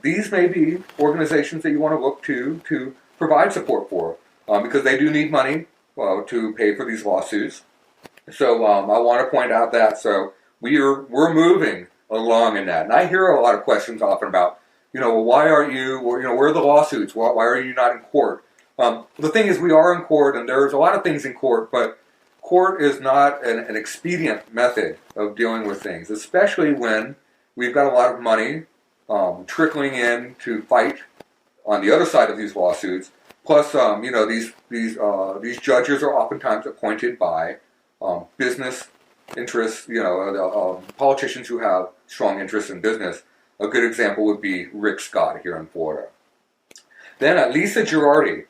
S1: These may be organizations that you want to look to provide support for, because they do need money to pay for these lawsuits. So I want to point out that we're moving along in that, and I hear a lot of questions often about, why aren't you, where are the lawsuits? Why are you not in court? The thing is, we are in court, and there's a lot of things in court, but court is not an expedient method of dealing with things, especially when we've got a lot of money trickling in to fight on the other side of these lawsuits. Plus, these judges are oftentimes appointed by business interests, politicians who have strong interests in business. A good example would be Rick Scott here in Florida. Then Lisa Girardi.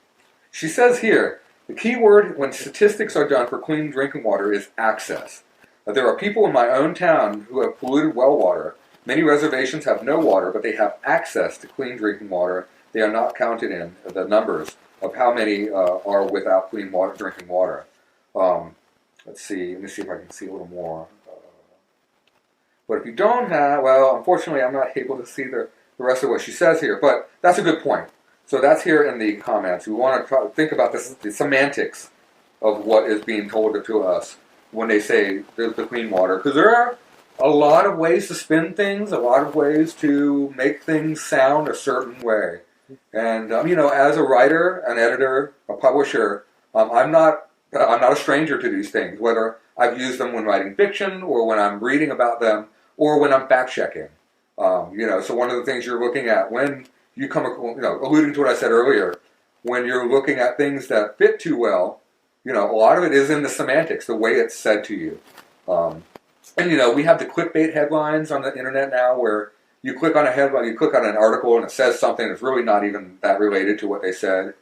S1: She says here, the key word when statistics are done for clean drinking water is access. There are people in my own town who have polluted well water. Many reservations have no water, but they have access to clean drinking water. They are not counted in the numbers of how many are without clean water, drinking water. Let's see. Let me see if I can see a little more. But if you don't have, well, unfortunately, I'm not able to see the rest of what she says here. But that's a good point. So that's here in the comments. We want to try to think about this, the semantics of what is being told to us when they say there's the clean water. Because there are a lot of ways to spin things, a lot of ways to make things sound a certain way. And, as a writer, an editor, a publisher, I'm not a stranger to these things, whether I've used them when writing fiction or when I'm reading about them or when I'm fact-checking. So one of the things you're looking at when you come, alluding to what I said earlier, when you're looking at things that fit too well, a lot of it is in the semantics, the way it's said to you. And we have the clickbait headlines on the internet now where you click on a headline, you click on an article and it says something that's really not even that related to what they said.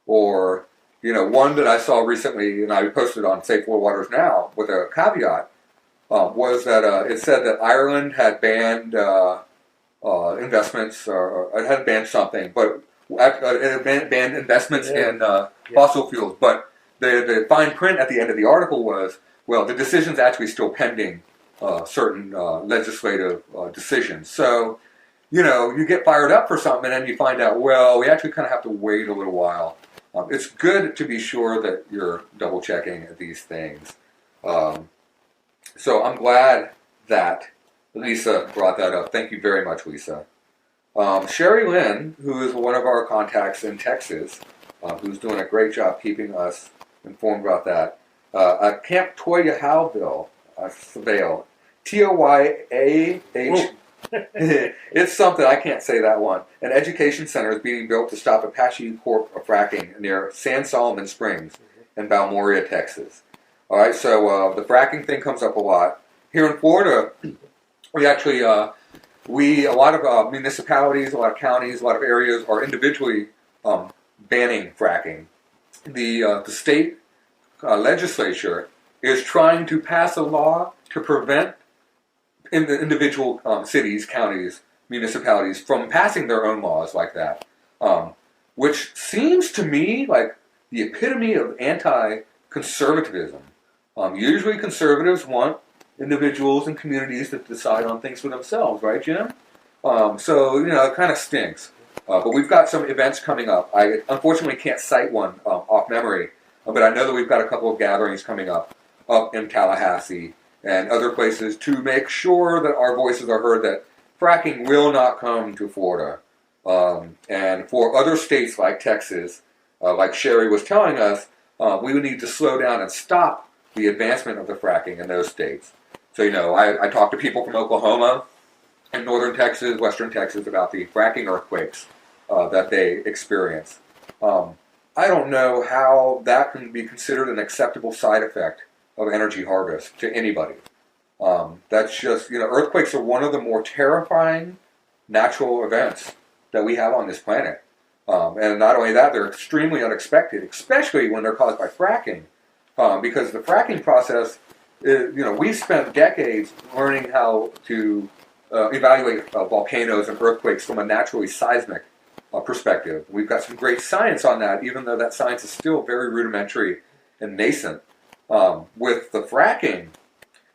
S1: Or, one that I saw recently, and I posted on Safe World Waters Now with a caveat, was that it said that Ireland had banned investments, or it had banned something, but it had banned investments in fossil fuels. But the fine print at the end of the article was, well, the decision's actually still pending certain legislative decisions. So, you get fired up for something and then you find out, well, we actually kind of have to wait a little while. It's good to be sure that you're double checking these things. So I'm glad that Lisa brought that up. Thank you very much, Lisa. Sherry Lynn, who is one of our contacts in Texas, who's doing a great job keeping us informed about that. At Camp Toyahowville, Sabal, Toyah. It's something, I can't say that one. An education center is being built to stop Apache Corp fracking near San Solomon Springs in Balmoria, Texas. All right, so the fracking thing comes up a lot. Here in Florida, we actually, a lot of municipalities, a lot of counties, a lot of areas are individually banning fracking. The state legislature is trying to pass a law to prevent in the individual cities, counties, municipalities from passing their own laws like that, which seems to me like the epitome of anti-conservatism. Usually conservatives want individuals and communities to decide on things for themselves, right, Jim? So, it kind of stinks. But we've got some events coming up. I unfortunately can't cite one off memory, but I know that we've got a couple of gatherings coming up in Tallahassee and other places to make sure that our voices are heard, that fracking will not come to Florida. And for other states like Texas, like Sherry was telling us, we would need to slow down and stop the advancement of the fracking in those states. So, I talked to people from Oklahoma and northern Texas, western Texas, about the fracking earthquakes that they experience. I don't know how that can be considered an acceptable side effect of energy harvest to anybody. That's just, earthquakes are one of the more terrifying natural events that we have on this planet. And not only that, they're extremely unexpected, especially when they're caused by fracking. Because the fracking process, we spent decades learning how to evaluate volcanoes and earthquakes from a naturally seismic perspective. We've got some great science on that, even though that science is still very rudimentary and nascent. With the fracking,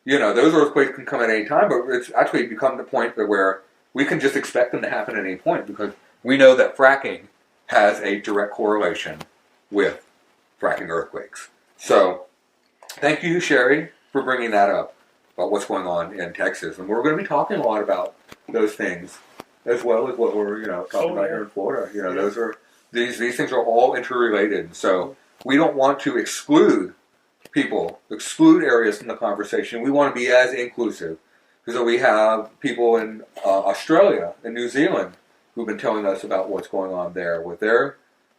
S1: those earthquakes can come at any time, but it's actually become the point where we can just expect them to happen at any point, because we know that fracking has a direct correlation with fracking earthquakes. So, thank you, Sherry, for bringing that up about what's going on in Texas. And we're going to be talking a lot about those things, as well as what we're, talking about here in Florida. Those are these things are all interrelated. So we don't want to exclude areas from the conversation. We want to be as inclusive, because we have people in Australia and New Zealand who've been telling us about what's going on there with their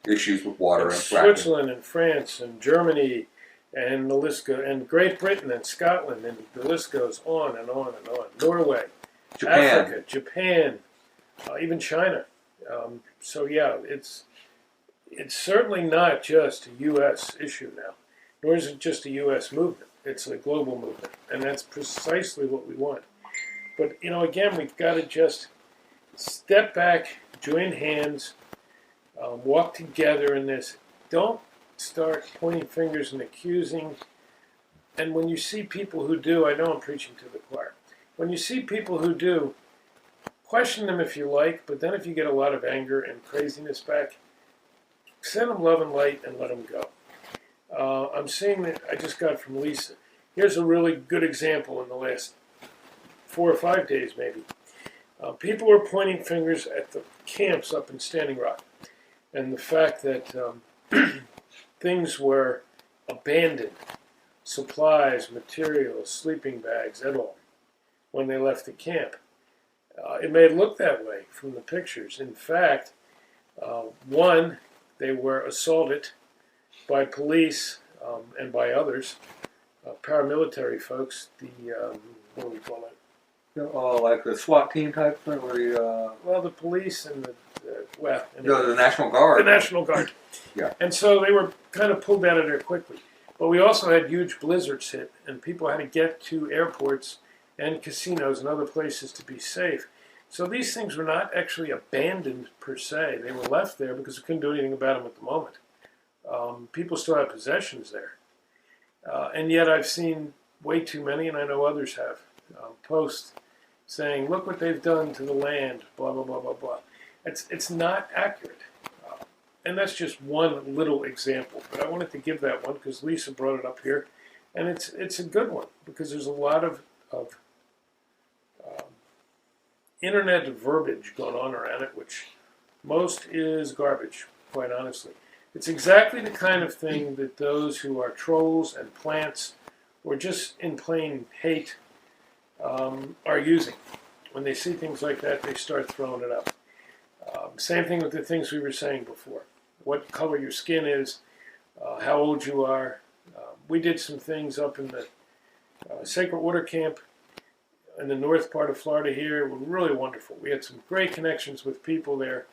S1: issues with water and fracking.
S2: Switzerland and France and Germany and the list goes, and Great Britain and Scotland, and the list goes on and on and on. Norway,
S1: Japan.
S2: Africa, Japan, even China. So yeah, it's certainly not just a U.S. issue now, nor is it just a U.S. movement. It's a global movement, and that's precisely what we want. But again, we've got to just step back, join hands, walk together in this. Don't start pointing fingers and accusing. And when you see people who do, I know I'm preaching to the choir. When you see people who do, question them if you like, but then if you get a lot of anger and craziness back, send them love and light and let them go. I'm seeing that I just got from Lisa. Here's a really good example in the last 4 or 5 days, maybe. People were pointing fingers at the camps up in Standing Rock, and the fact that things were abandoned, supplies, materials, sleeping bags, et al., when they left the camp. It may look that way from the pictures. In fact, one, they were assaulted by police and by others, paramilitary folks, what do we call it?
S1: Like the SWAT team type thing, or
S2: the police and
S1: the National Guard.
S2: The National Guard.
S1: Yeah.
S2: And so they were kind of pulled out of there quickly. But we also had huge blizzards hit, and people had to get to airports and casinos and other places to be safe. So these things were not actually abandoned per se. They were left there because we couldn't do anything about them at the moment. People still have possessions there. And yet I've seen way too many, and I know others have, posts saying, look what they've done to the land, blah, blah, blah, blah, blah. It's not accurate. And that's just one little example. But I wanted to give that one because Lisa brought it up here. And it's a good one because there's a lot of internet verbiage going on around it, which most is garbage, quite honestly. It's exactly the kind of thing that those who are trolls and plants or just in plain hate are using. When they see things like that, they start throwing it up. Same thing with the things we were saying before. What color your skin is, how old you are. We did some things up in the Sacred Water Camp in the north part of Florida here. It was really wonderful. We had some great connections with people there.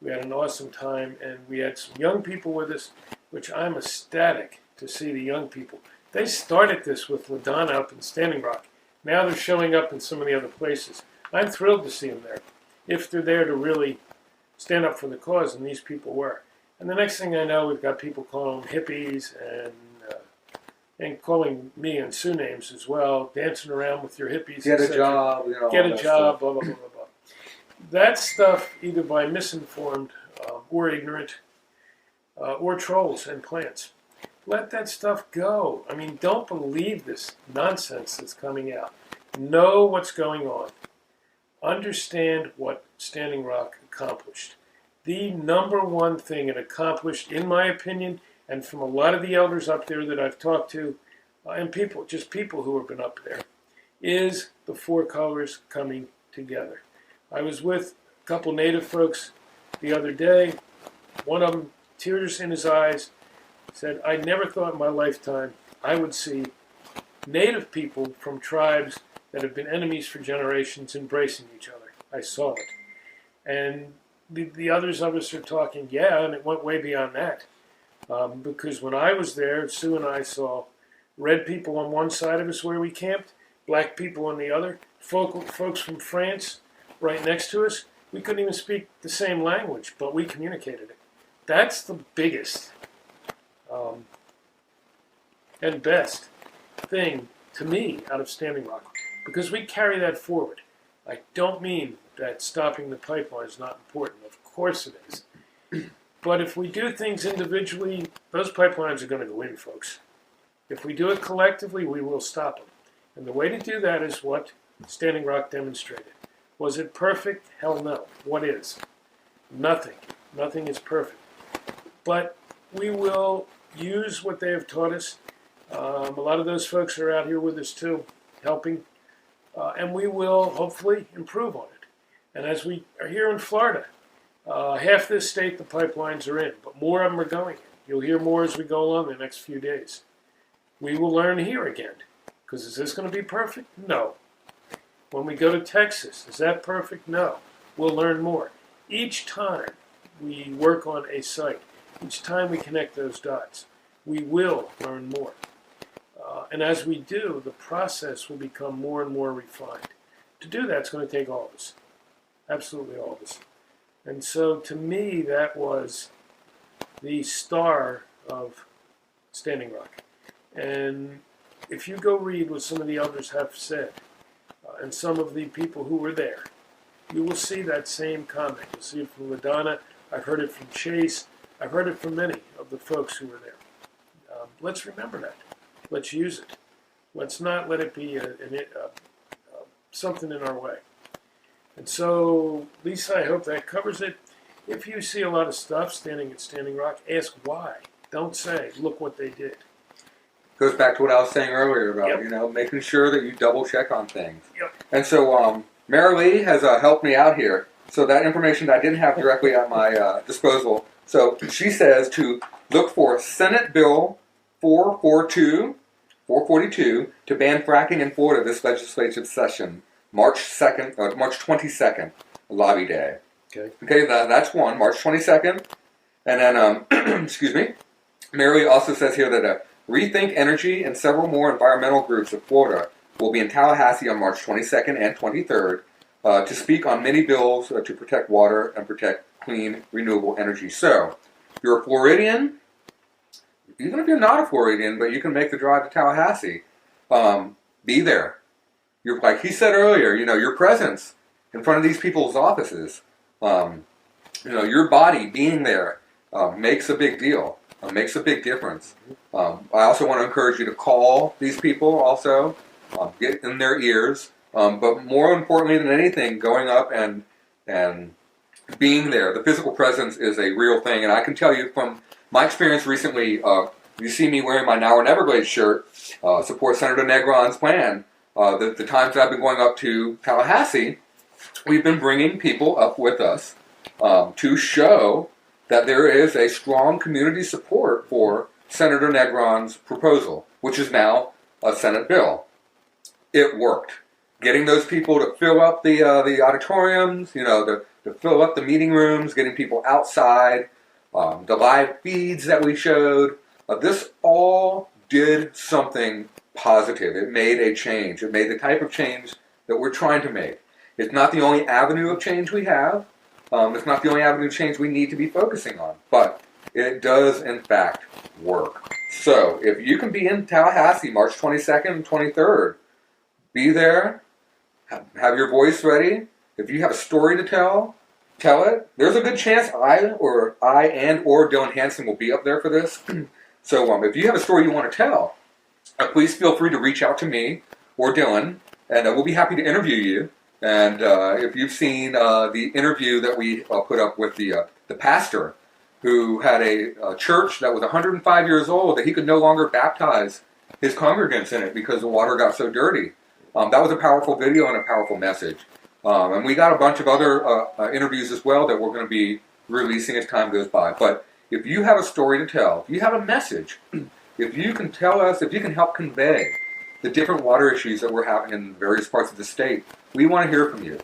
S2: We had an awesome time, and we had some young people with us, which I'm ecstatic to see the young people. They started this with LaDonna up in Standing Rock. Now they're showing up in some of the other places. I'm thrilled to see them there, if they're there to really stand up for the cause, and these people were. And the next thing I know, we've got people calling them hippies and calling me and Sue names as well, dancing around with your hippies.
S1: Get a job.
S2: Get a job, blah, blah, blah, blah, blah. that stuff, either by misinformed or ignorant or trolls and plants, let that stuff go. I mean, don't believe this nonsense that's coming out. Know what's going on. Understand what Standing Rock accomplished. The number one thing it accomplished, in my opinion, and from a lot of the elders up there that I've talked to, and people who have been up there, is the four colors coming together. I was with a couple native folks the other day. One of them, tears in his eyes, said, I never thought in my lifetime I would see native people from tribes that have been enemies for generations embracing each other. I saw it. And the others of us are talking, yeah, and it went way beyond that. Because when I was there, Sue and I saw red people on one side of us where we camped, black people on the other, folks from France right next to us. We couldn't even speak the same language, but we communicated it. That's the biggest and best thing to me out of Standing Rock, because we carry that forward. I don't mean that stopping the pipeline is not important. Of course it is. But if we do things individually, those pipelines are going to go in, folks. If we do it collectively, we will stop them. And the way to do that is what Standing Rock demonstrated. Was it perfect? Hell no. What is? Nothing. Nothing is perfect. But we will use what they have taught us. A lot of those folks are out here with us too, helping. And we will hopefully improve on it. And as we are here in Florida, half this state the pipelines are in, but more of them are going in. You'll hear more as we go along the next few days. We will learn here again. Because is this going to be perfect? No. When we go to Texas, is that perfect? No. We'll learn more. Each time we work on a site, each time we connect those dots, we will learn more. And as we do, the process will become more and more refined. To do that, it's going to take all of us. Absolutely all of us. And so to me, that was the star of Standing Rock. And if you go read what some of the elders have said, and some of the people who were there, you will see that same comment. You'll see it from LaDonna. I've heard it from Chase. I've heard it from many of the folks who were there. Let's remember that. Let's use it. Let's not let it be something in our way. And so, Lisa, I hope that covers it. If you see a lot of stuff standing at Standing Rock, ask why. Don't say, look what they did.
S1: Goes back to what I was saying earlier about,
S2: Yep.
S1: making sure that you double check on things.
S2: Yep.
S1: And so Mary Lee has helped me out here. So that information I didn't have directly at my disposal. So she says to look for Senate Bill 442 to ban fracking in Florida this legislative session, March 22nd, Lobby Day. Okay, that's one, March 22nd. And then, excuse me, Mary Lee also says here that Rethink Energy and several more environmental groups of Florida will be in Tallahassee on March 22nd and 23rd to speak on many bills to protect water and protect clean, renewable energy. So, if you're a Floridian, even if you're not a Floridian, but you can make the drive to Tallahassee, be there. You're, like he said earlier, your presence in front of these people's offices, your body being there makes a big deal. Makes a big difference. I also want to encourage you to call these people also, get in their ears, but more importantly than anything, going up and being there. The physical presence is a real thing, and I can tell you from my experience recently, you see me wearing my Now or Never Glades shirt, support Senator Negron's plan. The times that I've been going up to Tallahassee, we've been bringing people up with us to show that there is a strong community support for Senator Negron's proposal, which is now a Senate bill. It worked. Getting those people to fill up the auditoriums, to fill up the meeting rooms, getting people outside, the live feeds that we showed, this all did something positive. It made a change. It made the type of change that we're trying to make. It's not the only avenue of change we have. It's not the only avenue of change we need to be focusing on, but it does, in fact, work. So, if you can be in Tallahassee March 22nd and 23rd, be there, have your voice ready, If you have a story to tell it. There's a good chance I and or Dylan Hansen will be up there for this. So if you have a story you want to tell, please feel free to reach out to me or Dylan, and we'll be happy to interview you. And if you've seen the interview that we put up with the pastor who had a church that was 105 years old, that he could no longer baptize his congregants in it because the water got so dirty. That was a powerful video and a powerful message. And we got a bunch of other interviews as well that we're going to be releasing as time goes by. But if you have a story to tell, if you have a message, if you can tell us, if you can help convey the different water issues that we're having in various parts of the state, we want to hear from you.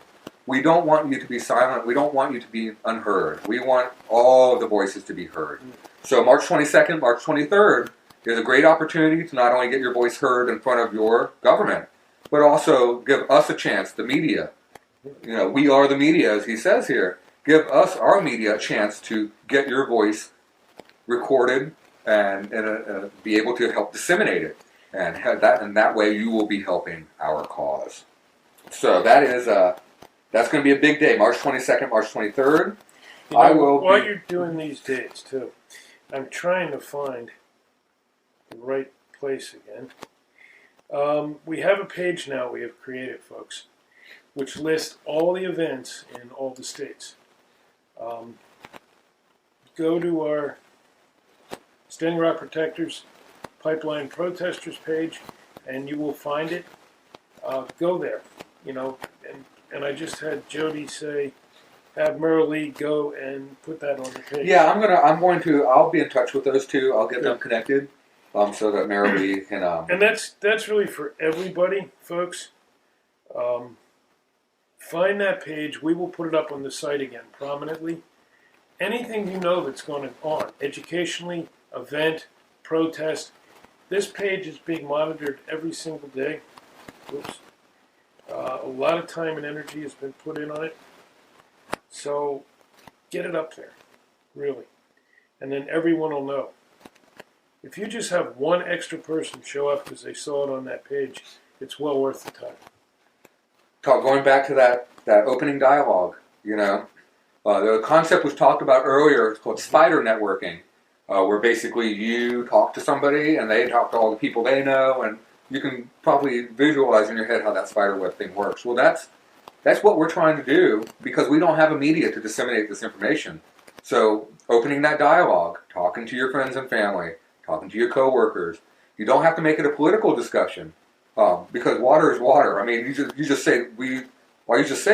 S1: We don't want you to be silent. We don't want you to be unheard. We want all of the voices to be heard. So March 22nd, March 23rd is a great opportunity to not only get your voice heard in front of your government, but also give us a chance, the media. You know, we are the media, as he says here. Give us, our media, a chance to get your voice recorded and be able to help disseminate it. And that way you will be helping our cause. So that is that's going to be a big day, March 22nd, March 23rd.
S2: You know, while you're doing these dates, too, I'm trying to find the right place again. We have a page now we have created, folks, which lists all the events in all the states. Go to our Standing Rock Protectors Pipeline Protesters page, and you will find it. Go there, you know, and I just had Jody say, have Merrill Lee go and put that on the page.
S1: Yeah, I'll be in touch with those two. I'll get them connected, so that Merrill Lee can.
S2: And that's really for everybody, folks. Find that page. We will put it up on the site again prominently. Anything you know that's going on, educationally, event, protest, this page is being monitored every single day. Oops. A lot of time and energy has been put in on it. So get it up there, really. And then everyone will know. If you just have one extra person show up because they saw it on that page, it's well worth the time.
S1: Going back to that opening dialogue, you know, the concept was talked about earlier. It's called spider networking, where basically you talk to somebody and they talk to all the people they know, and you can probably visualize in your head how that spider web thing works. Well, that's what we're trying to do, because we don't have a media to disseminate this information. So opening that dialogue, talking to your friends and family, talking to your coworkers. You don't have to make it a political discussion, because water is water. I mean, you just say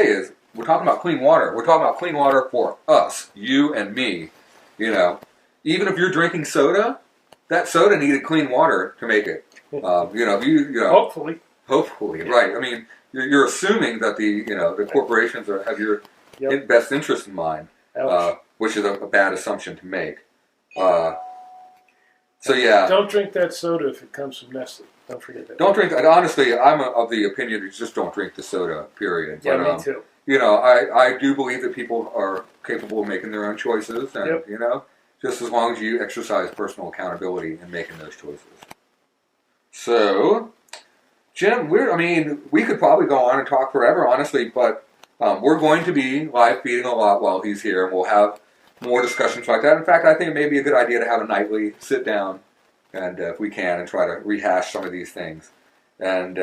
S1: is we're talking about clean water. We're talking about clean water for us, you and me. You know, even if you're drinking soda, that soda needed clean water to make it. You know, hopefully, right? I mean, you're assuming that the corporations have your best interest in mind, which is a bad assumption to make. So yeah,
S2: don't drink that soda if it comes from Nestle. Don't forget that.
S1: Don't drink. Honestly, I'm of the opinion you just don't drink the soda. Period.
S2: Yeah, me too.
S1: You know, I do believe that people are capable of making their own choices, and you know, just as long as you exercise personal accountability in making those choices. So, Jim, we could probably go on and talk forever, honestly, but we're going to be live feeding a lot while he's here, and we'll have more discussions like that. In fact, I think it may be a good idea to have a nightly sit down, and if we can, and try to rehash some of these things. And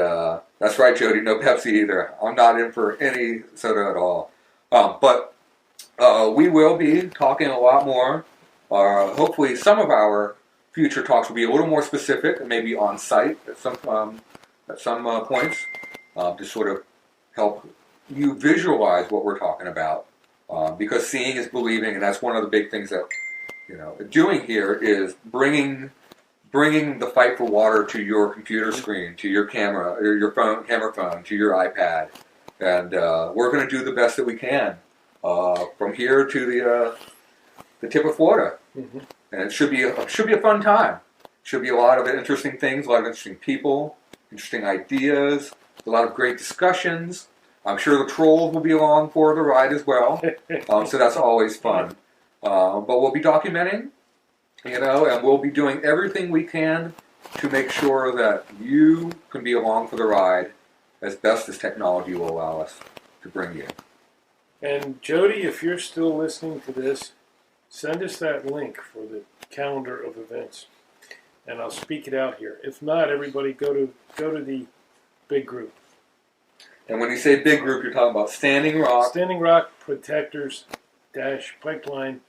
S1: that's right, Jody, no Pepsi either. I'm not in for any soda at all. But we will be talking a lot more. Hopefully some of our future talks will be a little more specific, and maybe on site at some points, to sort of help you visualize what we're talking about. Because seeing is believing, and that's one of the big things that doing here is bringing the fight for water to your computer screen, to your camera, or your camera phone, to your iPad, and we're going to do the best that we can from here to the tip of Florida. Mm-hmm. And it should be a fun time. Should be a lot of interesting things, a lot of interesting people, interesting ideas, a lot of great discussions. I'm sure the trolls will be along for the ride as well, so that's always fun. But we'll be documenting, and we'll be doing everything we can to make sure that you can be along for the ride as best as technology will allow us to bring you.
S2: And Jody, if you're still listening to this, send us that link for the calendar of events, and I'll speak it out here. If not, everybody go to the big group.
S1: And when you say big group, you're talking about Standing Rock.
S2: Standing Rock Protectors Dash Pipeline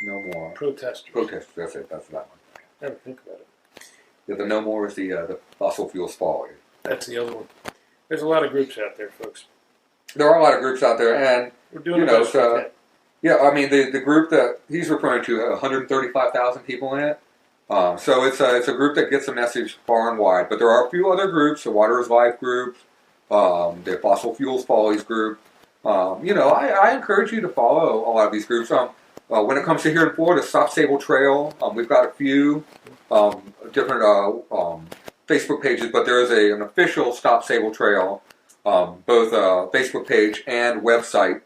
S1: No More.
S2: Protesters.
S1: Protesters, that's it. That's that one.
S2: Never think about it.
S1: Yeah, the No More is the fossil fuels folly.
S2: That's the other one. There's a lot of groups out there, folks.
S1: There are a lot of groups out there, and
S2: We're doing the best we can.
S1: yeah, I mean the group that he's referring to, 135,000 people in it. So it's a group that gets a message far and wide. But there are a few other groups: the Water is Life group, the Fossil Fuels Follies group. I encourage you to follow a lot of these groups. When it comes to here in Florida, Stop Sabal Trail, we've got a few different Facebook pages, but there is an official Stop Sabal Trail, both Facebook page and website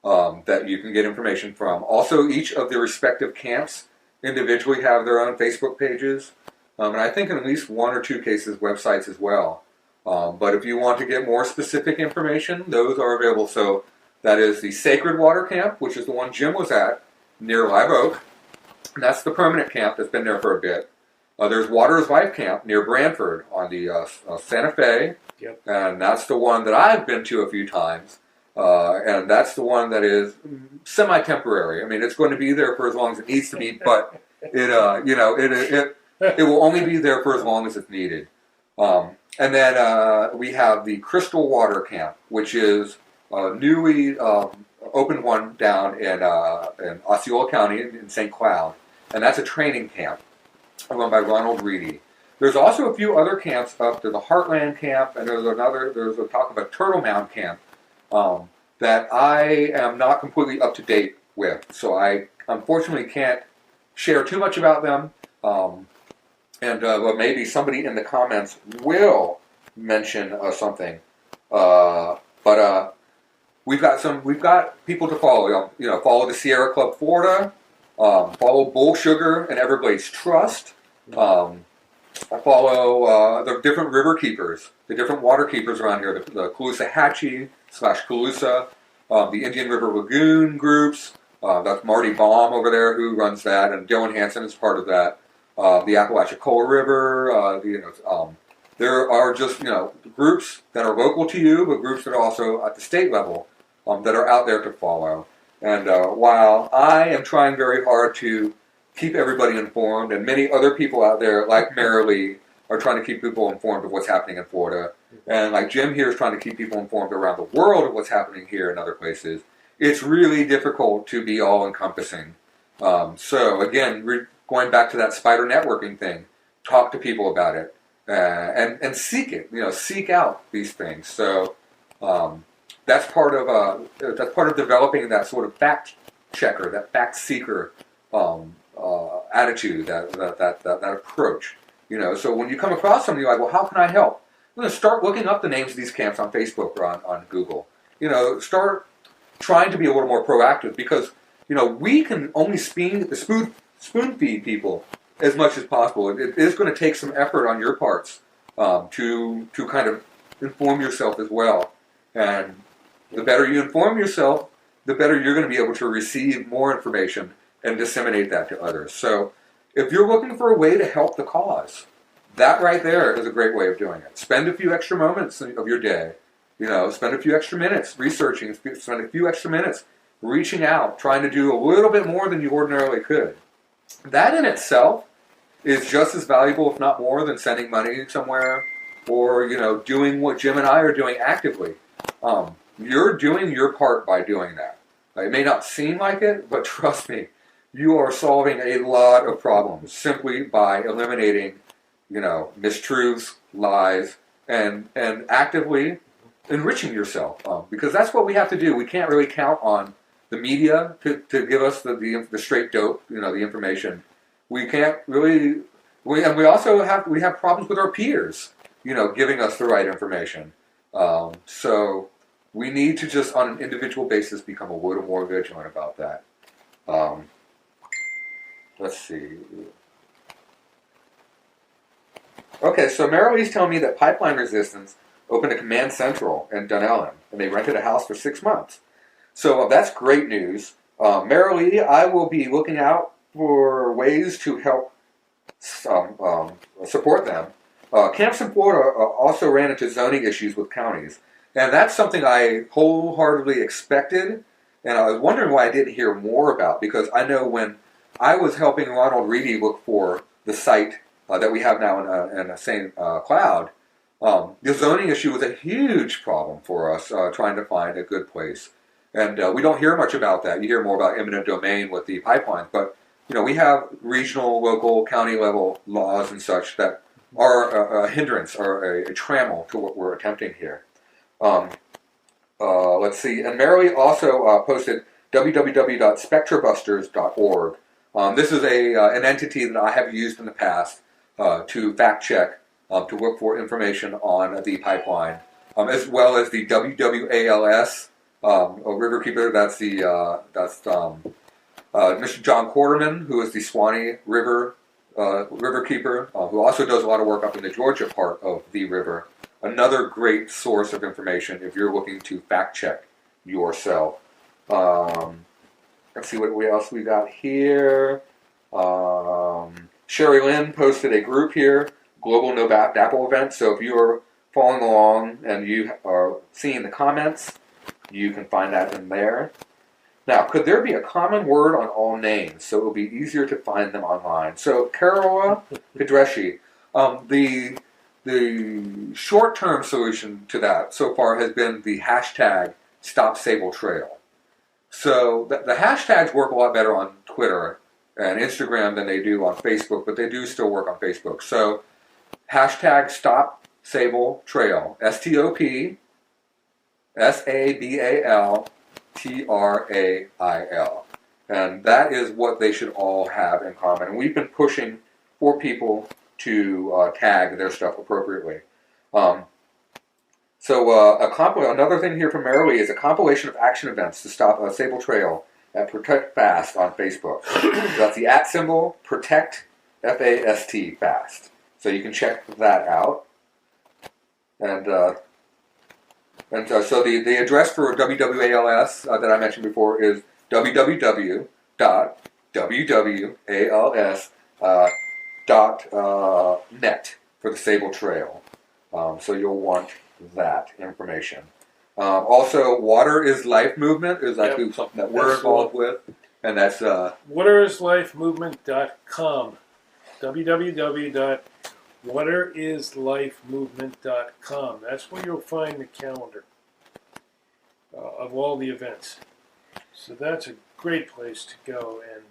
S1: that you can get information from. Also, each of the respective camps individually have their own Facebook pages, and I think in at least one or two cases websites as well. But if you want to get more specific information, those are available. So that is the Sacred Water Camp, which is the one Jim was at, near Live Oak. And that's the permanent camp that's been there for a bit. There's Water is Life Camp near Branford on the Santa Fe.
S2: Yep.
S1: And that's the one that I've been to a few times. And that's the one that is semi-temporary. I mean, it's going to be there for as long as it needs to be, but it will only be there for as long as it's needed. And then we have the Crystal Water Camp, which is a newly opened one down in Osceola County in St. Cloud. And that's a training camp run by Ronald Reedy. There's also a few other camps up to the Heartland Camp, and there's a talk of a Turtle Mound Camp that I am not completely up to date with. So I unfortunately can't share too much about them. But maybe somebody in the comments will mention something. But we've got people to follow. Follow the Sierra Club Florida. Follow Bull Sugar and Everglades Trust. I follow the different river keepers, the different water keepers around here. The Caloosahatchee /Calusa, the Indian River Lagoon groups. That's Marty Baum over there who runs that, and Dylan Hansen is part of that. The Apalachicola River. There are just groups that are local to you, but groups that are also at the state level that are out there to follow. And while I am trying very hard to keep everybody informed, and many other people out there, like Marilee, are trying to keep people informed of what's happening in Florida, and like Jim here is trying to keep people informed around the world of what's happening here and other places, it's really difficult to be all-encompassing. So again, going back to that spider networking thing, talk to people about it, and seek it. Seek out these things. So that's part of developing that sort of fact checker, that fact seeker attitude, that approach. So when you come across something, you're like, well, how can I help? Start looking up the names of these camps on Facebook or on Google. Start trying to be a little more proactive, because we can only spoon feed people as much as possible. It is going to take some effort on your parts to kind of inform yourself as well. And the better you inform yourself, the better you're going to be able to receive more information and disseminate that to others. So if you're looking for a way to help the cause, that right there is a great way of doing it. Spend a few extra moments of your day. Spend a few extra minutes researching, spend a few extra minutes reaching out, trying to do a little bit more than you ordinarily could. That in itself is just as valuable, if not more, than sending money somewhere or, doing what Jim and I are doing actively. You're doing your part by doing that. It may not seem like it, but trust me, you are solving a lot of problems simply by eliminating, mistruths, lies, and actively enriching yourself. Because that's what we have to do. We can't really count on the media to give us the straight dope, the information. We can't really, and we also have problems with our peers, giving us the right information. So we need to just, on an individual basis, become a little more vigilant about that. Let's see. Okay, so Marilee's telling me that Pipeline Resistance opened a command central in Dunellen, and they rented a house for 6 months. So that's great news. Merrily, I will be looking out for ways to help support them. Camps in Florida also ran into zoning issues with counties, and that's something I wholeheartedly expected, and I was wondering why I didn't hear more about, because I know when I was helping Ronald Reedy look for the site that we have now in St. Cloud, the zoning issue was a huge problem for us trying to find a good place. And we don't hear much about that. You hear more about eminent domain with the pipelines, but we have regional, local, county level laws and such that are a hindrance or a trammel to what we're attempting here. Let's see. And Merrily also posted www.spectrabusters.org. This is an entity that I have used in the past to fact check, to look for information on the pipeline, as well as the WWALS Riverkeeper. That's Mr. John Quarterman, who is the Swanee River Riverkeeper, who also does a lot of work up in the Georgia part of the river. Another great source of information if you're looking to fact check yourself. Let's see what else we got here. Sherry Lynn posted a group here, Global No Dapple event. So if you are following along and you are seeing the comments, you can find that in there. Now, could there be a common word on all names so it will be easier to find them online? So, Graywolf Petruzzi, the short-term solution to that so far has been the hashtag Stop Sabal Trail. So the hashtags work a lot better on Twitter and Instagram than they do on Facebook, but they do still work on Facebook. So hashtag Stop Sabal Trail, STOPSABALTRAIL. And that is what they should all have in common. And we've been pushing for people to tag their stuff appropriately. Another thing here from Merrily is a compilation of action events to stop a Sabal Trail at Protect Fast on Facebook. That's the @ Protect, F-A-S-T, Fast. So you can check that out. And so the address for WWALS that I mentioned before is www.wwals.net for the Sabal Trail. So you'll want that information. Also, Water is Life movement is actually something that we're involved with, and that's
S2: waterislifemovement.com. www.waterislifemovement.com. That's where you'll find the calendar of all the events. So that's a great place to go and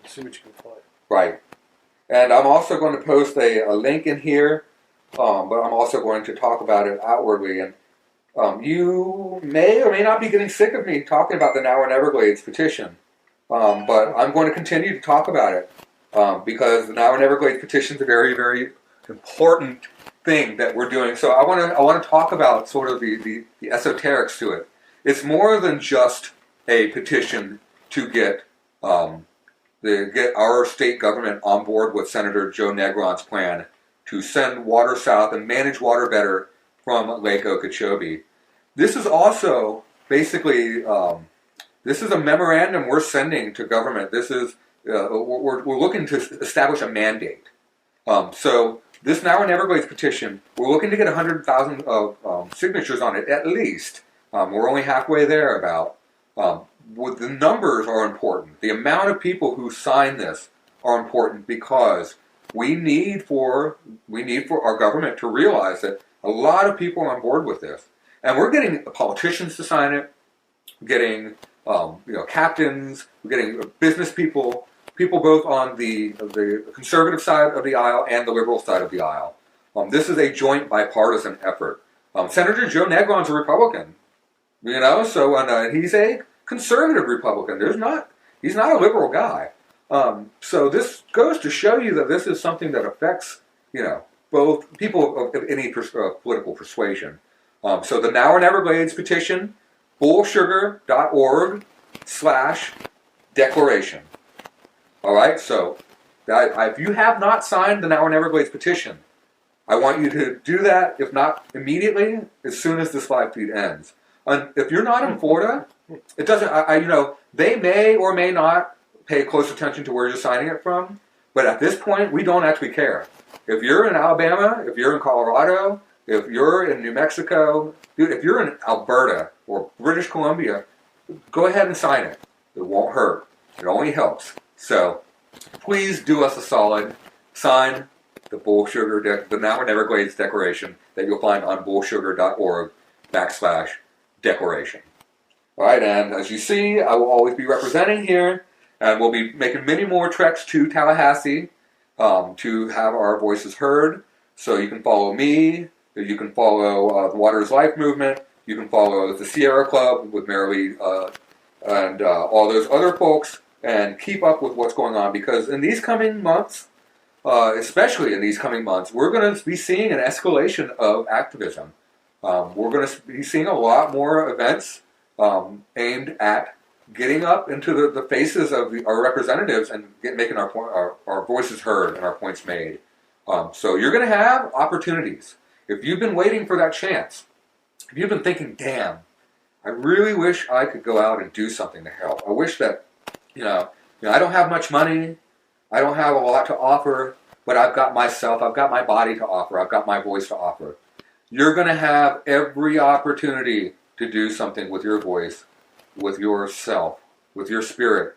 S2: see what you can find.
S1: right. And I'm also going to post a link in here, but I'm also going to talk about it outwardly. And you may or may not be getting sick of me talking about the Now or Never Everglades petition, but I'm going to continue to talk about it because the Now or Never Everglades petition is a very, very important thing that we're doing. So I want to talk about sort of the esoterics to it. It's more than just a petition to get our state government on board with Senator Joe Negron's plan to send water south and manage water better from Lake Okeechobee. This is also basically this is a memorandum we're sending to government. This is we're looking to establish a mandate. So this Now or Never Everglades petition, we're looking to get 100,000 signatures on it at least. We're only halfway there about. The numbers are important. The amount of people who sign this are important because we need for our government to realize that a lot of people are on board with this, and we're getting politicians to sign it, getting captains, we're getting business people both on the conservative side of the aisle and the liberal side of the aisle. This is a joint bipartisan effort. Senator Joe Negron's a Republican, so and he's a conservative Republican. He's not a liberal guy. So this goes to show you that this is something that affects, both people of any political persuasion. So the Now or Never Everglades petition, bullsugar.org/declaration. All right. So if you have not signed the Now or Never Everglades petition, I want you to do that. If not immediately, as soon as this live feed ends. And if you're not in Florida, It doesn't. They may or may not pay close attention to where you're signing it from, but at this point, we don't actually care. If you're in Alabama, if you're in Colorado, if you're in New Mexico, dude, if you're in Alberta or British Columbia, go ahead and sign it. It won't hurt. It only helps. So please do us a solid. Sign the Bull Sugar, the Now or Never Glades Declaration that you'll find on bullsugar.org/declaration. All right, and as you see, I will always be representing here, and we'll be making many more treks to Tallahassee to have our voices heard. So you can follow me, you can follow the Water is Life movement, you can follow the Sierra Club with Marilee and all those other folks, and keep up with what's going on, because in these coming months, especially in these coming months, we're going to be seeing an escalation of activism. We're going to be seeing a lot more events aimed at getting up into the faces of our representatives and making our voices heard and our points made. So you're going to have opportunities. If you've been waiting for that chance, if you've been thinking, damn, I really wish I could go out and do something to help. I wish that, I don't have much money, I don't have a lot to offer, but I've got myself, I've got my body to offer, I've got my voice to offer. You're going to have every opportunity to do something with your voice, with yourself, with your spirit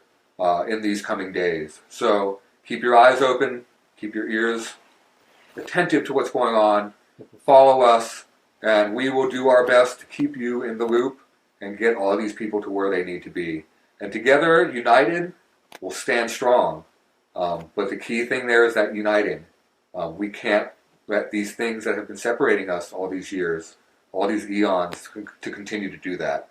S1: in these coming days. So keep your eyes open, keep your ears attentive to what's going on, follow us, and we will do our best to keep you in the loop and get all these people to where they need to be. And together, united, we'll stand strong. But the key thing there is that uniting. We can't let these things that have been separating us all these years, all these eons, to continue to do that.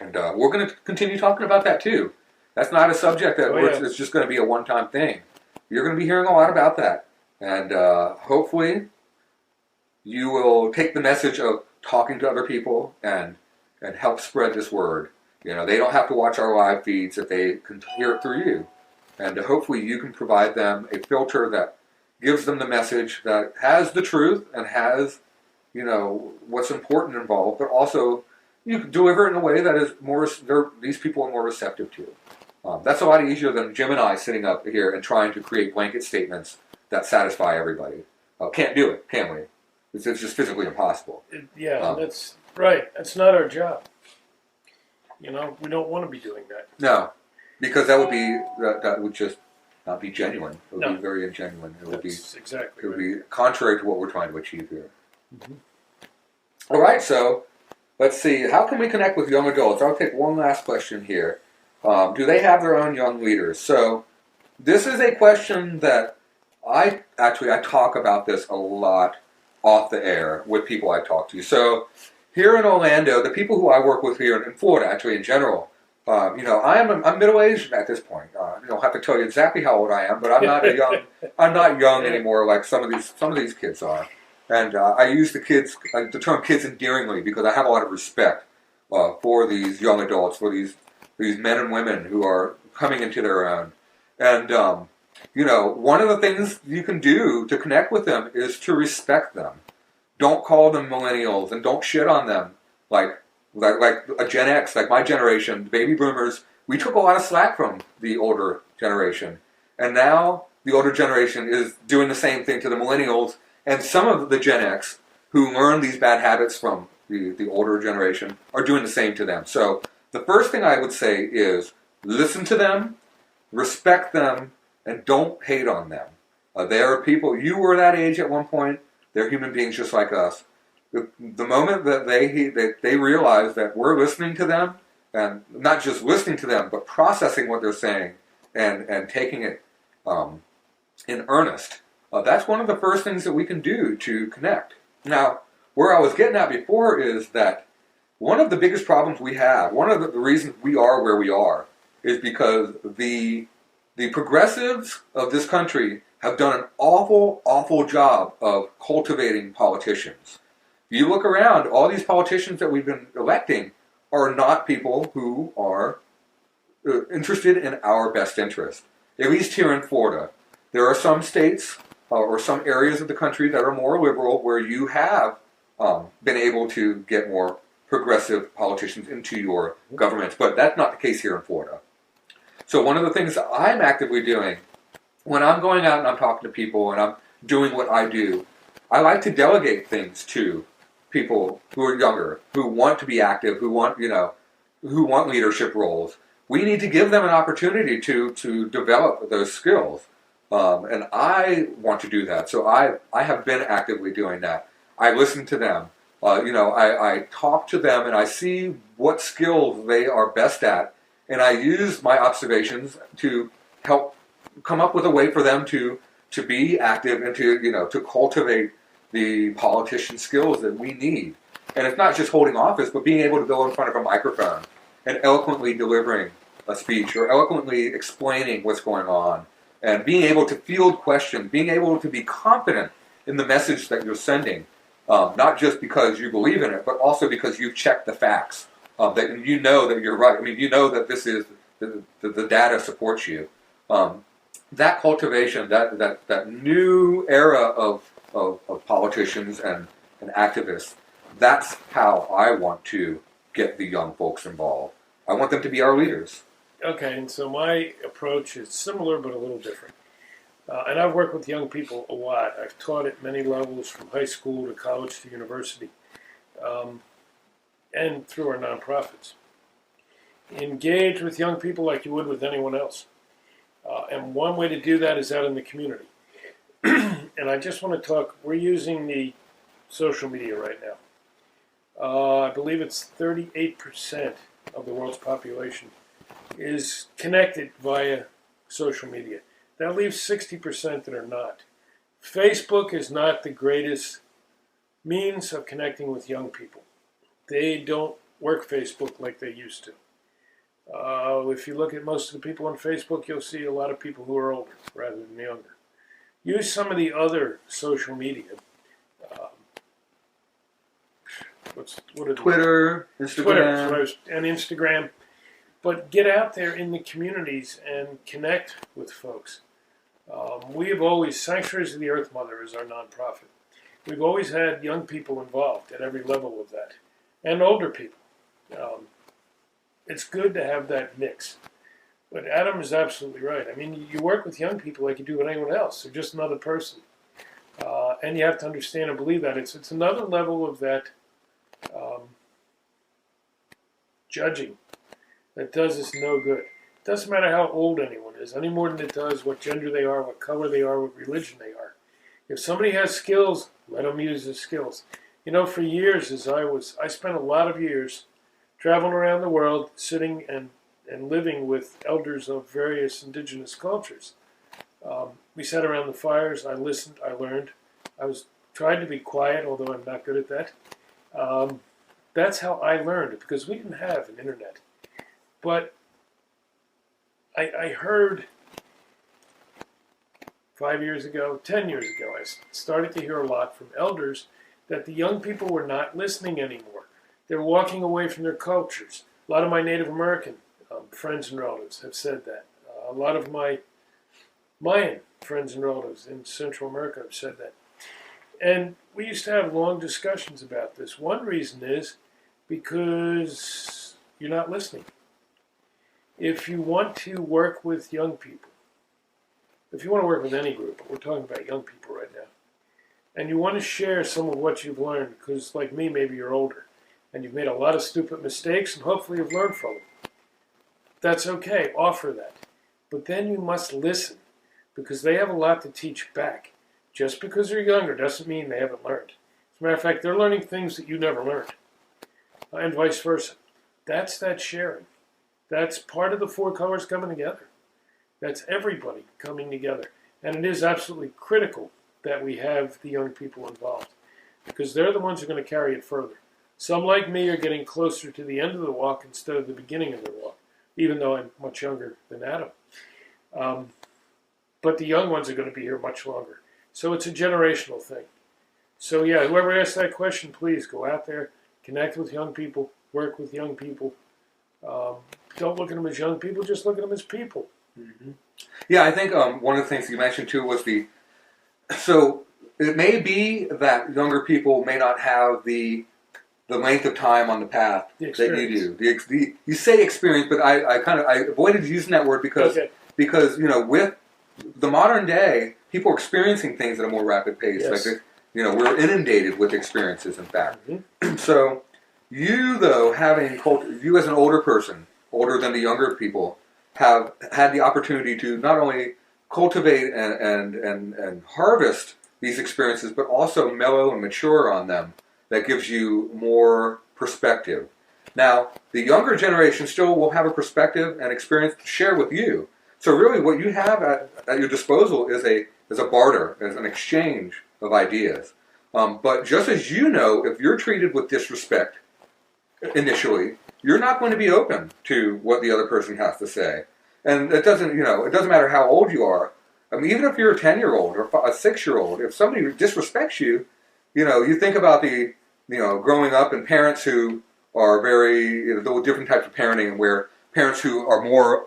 S1: And we're going to continue talking about that too. That's not a subject that it's just going to be a one-time thing. You're going to be hearing a lot about that. And hopefully you will take the message of talking to other people and help spread this word. They don't have to watch our live feeds if they can hear it through you. And hopefully you can provide them a filter that gives them the message that has the truth and has, what's important involved, but also you can deliver it in a way that is these people are more receptive to. That's a lot easier than Jim and I sitting up here and trying to create blanket statements that satisfy everybody. Can't do it, can we? It's just physically impossible.
S2: That's right. That's not our job. We don't want to be doing that.
S1: No, because that would just not be genuine. It would be very ingenuine. It would be contrary to what we're trying to achieve here. Mm-hmm. All right, so let's see. How can we connect with young adults? I'll take one last question here. Do they have their own young leaders? So this is a question that I talk about this a lot off the air with people I talk to. So here in Orlando, the people who I work with here in Florida, actually in general, I'm middle-aged at this point. I don't have to tell you exactly how old I am, but I'm not young anymore like some of these kids are. And I use the term kids endearingly because I have a lot of respect for these young adults, for these men and women who are coming into their own. And one of the things you can do to connect with them is to respect them. Don't call them millennials and don't shit on them like a Gen X, like my generation, the baby boomers. We took a lot of slack from the older generation. And now the older generation is doing the same thing to the millennials. And some of the Gen X who learned these bad habits from the older generation are doing the same to them. So the first thing I would say is listen to them, respect them, and don't hate on them. There are people, you were that age at one point, they're human beings just like us. The moment that they realize that we're listening to them, and not just listening to them, but processing what they're saying and taking it in earnest, that's one of the first things that we can do to connect. Now, where I was getting at before is that one of the biggest problems we have, one of the reasons we are where we are, is because the progressives of this country have done an awful, awful job of cultivating politicians. If you look around, all these politicians that we've been electing are not people who are interested in our best interest. At least here in Florida. There are some states or some areas of the country that are more liberal where you have been able to get more progressive politicians into your governments. But that's not the case here in Florida. So one of the things I'm actively doing when I'm going out and I'm talking to people and I'm doing what I do, I like to delegate things to people who are younger, who want to be active, who want leadership roles. We need to give them an opportunity to develop those skills. And I want to do that. So I have been actively doing that. I listen to them. I talk to them and I see what skills they are best at. And I use my observations to help come up with a way for them to be active and to cultivate the politician skills that we need. And it's not just holding office, but being able to go in front of a microphone and eloquently delivering a speech or eloquently explaining what's going on and being able to field questions, being able to be confident in the message that you're sending, not just because you believe in it, but also because you've checked the facts. That you know that you're right. I mean, you know that this is the data supports you. That cultivation, that new era of politicians and activists, that's how I want to get the young folks involved. I want them to be our leaders.
S2: Okay, and so my approach is similar but a little different. And I've worked with young people a lot. I've taught at many levels, from high school to college to university. And through our nonprofits. Engage with young people like you would with anyone else. And one way to do that is out in the community. And I just want to talk, we're using the social media right now. I believe it's 38% of the world's population is connected via social media. That leaves 60% that are not. Facebook is not the greatest means of connecting with young people. They don't work Facebook like they used to. If you look at most of the people on Facebook, you'll see a lot of people who are older rather than younger. Use some of the other social media.
S1: Twitter, Instagram.
S2: Twitter, and Instagram. But get out there in the communities and connect with folks. We have always, Sanctuaries of the Earth Mother is our nonprofit. We've always had young people involved at every level of that. And older people. It's good to have that mix. But Adam is absolutely right. I mean, you work with young people like you do with anyone else. They're just another person. And you have to understand and believe that. It's another level of that judging that does us no good. It doesn't matter how old anyone is, any more than it does what gender they are, what color they are, what religion they are. If somebody has skills, let them use his skills. You know, for years, I spent a lot of years traveling around the world, sitting and living with elders of various indigenous cultures. We sat around the fires, I listened, I learned. I tried to be quiet, although I'm not good at that. That's how I learned, because we didn't have an internet. But I heard 5 years ago, 10 years ago, I started to hear a lot from elders that the young people were not listening anymore. They were walking away from their cultures. A lot of my Native American friends and relatives have said that. A lot of my Mayan friends and relatives in Central America have said that. And we used to have long discussions about this. One reason is because you're not listening. If you want to work with young people, if you want to work with any group, but we're talking about young people right now, and you want to share some of what you've learned, because like me, maybe you're older, and you've made a lot of stupid mistakes, and hopefully you've learned from them. That's okay, offer that. But then you must listen, because they have a lot to teach back. Just because they're younger doesn't mean they haven't learned. As a matter of fact, they're learning things that you never learned, and vice versa. That's that sharing. That's part of the four colors coming together. That's everybody coming together. And it is absolutely critical that we have the young people involved, because they're the ones who are going to carry it further. Some, like me, are getting closer to the end of the walk instead of the beginning of their walk, even though I'm much younger than Adam. But the young ones are going to be here much longer. So it's a generational thing. So yeah, whoever asked that question, please go out there, connect with young people, work with young people. Don't look at them as young people, just look at them as people.
S1: Mm-hmm. Yeah, I think one of the things you mentioned too was so it may be that younger people may not have the the length of time on the path
S2: The
S1: that you
S2: experience.
S1: do. You say experience, but I avoided using that word because
S2: Okay.
S1: with the modern day, people are experiencing things at a more rapid pace.
S2: Yes.
S1: Like we're inundated with experiences. In fact,
S2: Mm-hmm.
S1: so you though you as an older person, older than the younger people, have had the opportunity to not only cultivate and harvest these experiences, but also mellow and mature on them. That gives you more perspective. Now, the younger generation still will have a perspective and experience to share with you. So really what you have at your disposal is a barter, as an exchange of ideas. But just as you know, if you're treated with disrespect initially, you're not going to be open to what the other person has to say. And it doesn't matter how old you are. I mean, even if you're a 10-year-old or a 6-year-old, if somebody disrespects you, you think about growing up and parents who are very, the different types of parenting, where parents who are more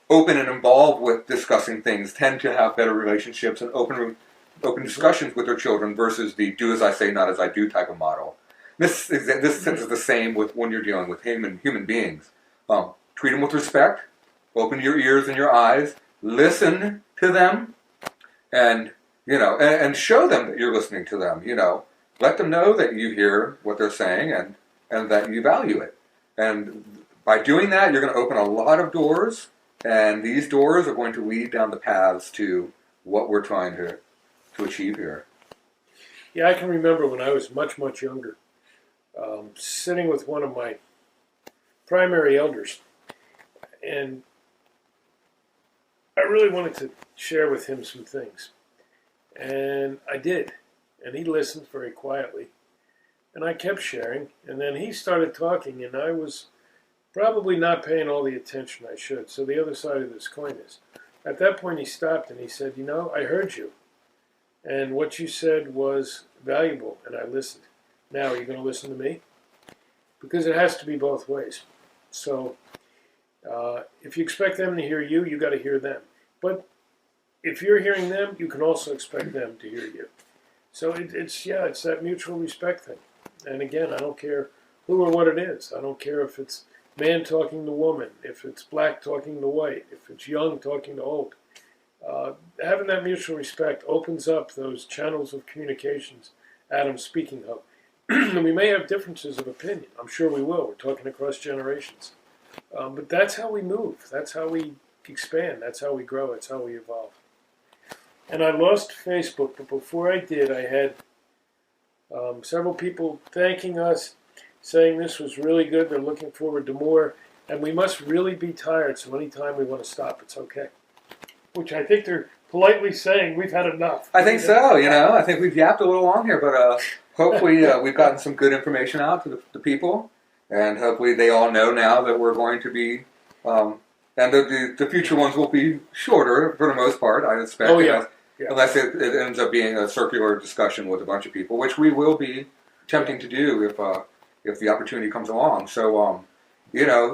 S1: open and involved with discussing things tend to have better relationships and open discussions with their children versus the do as I say, not as I do type of model. This is the same with when you're dealing with human beings. Treat them with respect, open your ears and your eyes, listen to them, and and show them that you're listening to them. Let them know that you hear what they're saying and that you value it. And by doing that, you're going to open a lot of doors, and these doors are going to lead down the paths to what we're trying to achieve here.
S2: Yeah, I can remember when I was much, much younger, sitting with one of my primary elders, and I really wanted to share with him some things. And I did. And he listened very quietly. And I kept sharing. And then he started talking, and I was probably not paying all the attention I should. So the other side of this coin is, at that point he stopped and he said, I heard you. And what you said was valuable, and I listened. Now, are you going to listen to me? Because it has to be both ways. So if you expect them to hear you, you got to hear them. But if you're hearing them, you can also expect them to hear you. So it's that mutual respect thing. And again, I don't care who or what it is. I don't care if it's man talking to woman, if it's black talking to white, if it's young talking to old. Having that mutual respect opens up those channels of communications Adam's speaking of. And we may have differences of opinion. I'm sure we will. We're talking across generations. But that's how we move. That's how we expand. That's how we grow. That's how we evolve. And I lost Facebook, but before I did, I had several people thanking us, saying this was really good. They're looking forward to more. And we must really be tired, so anytime we want to stop, it's okay. Which I think they're politely saying we've had enough.
S1: I think so, I think we've yapped a little long here, but hopefully we've gotten some good information out to the people. And hopefully they all know now that we're going to be, and the future ones will be shorter for the most part, I expect.
S2: Oh, yeah.
S1: Unless it ends up being a circular discussion with a bunch of people, which we will be attempting to do if the opportunity comes along. So,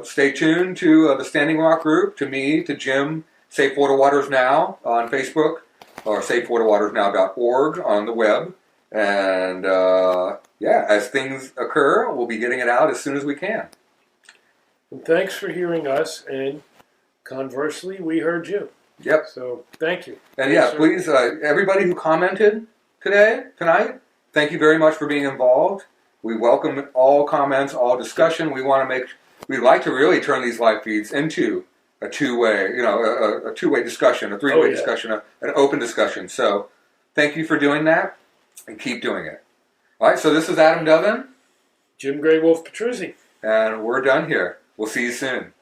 S1: stay tuned to the Standing Rock group, to me, to Jim, Safe Water Waters Now on Facebook, or safewaterwatersnow.org on the web. And, as things occur, we'll be getting it out as soon as we can.
S2: And thanks for hearing us, and conversely, we heard you.
S1: Yep.
S2: So, thank you.
S1: And please, everybody who commented tonight, thank you very much for being involved. We welcome all comments, all discussion. We'd like to really turn these live feeds into a two-way, a two-way discussion, a three-way discussion, an open discussion. So, thank you for doing that, and keep doing it. All right, so this is Adam Dubbin.
S2: Jim Graywolf Petruzzi.
S1: And we're done here. We'll see you soon.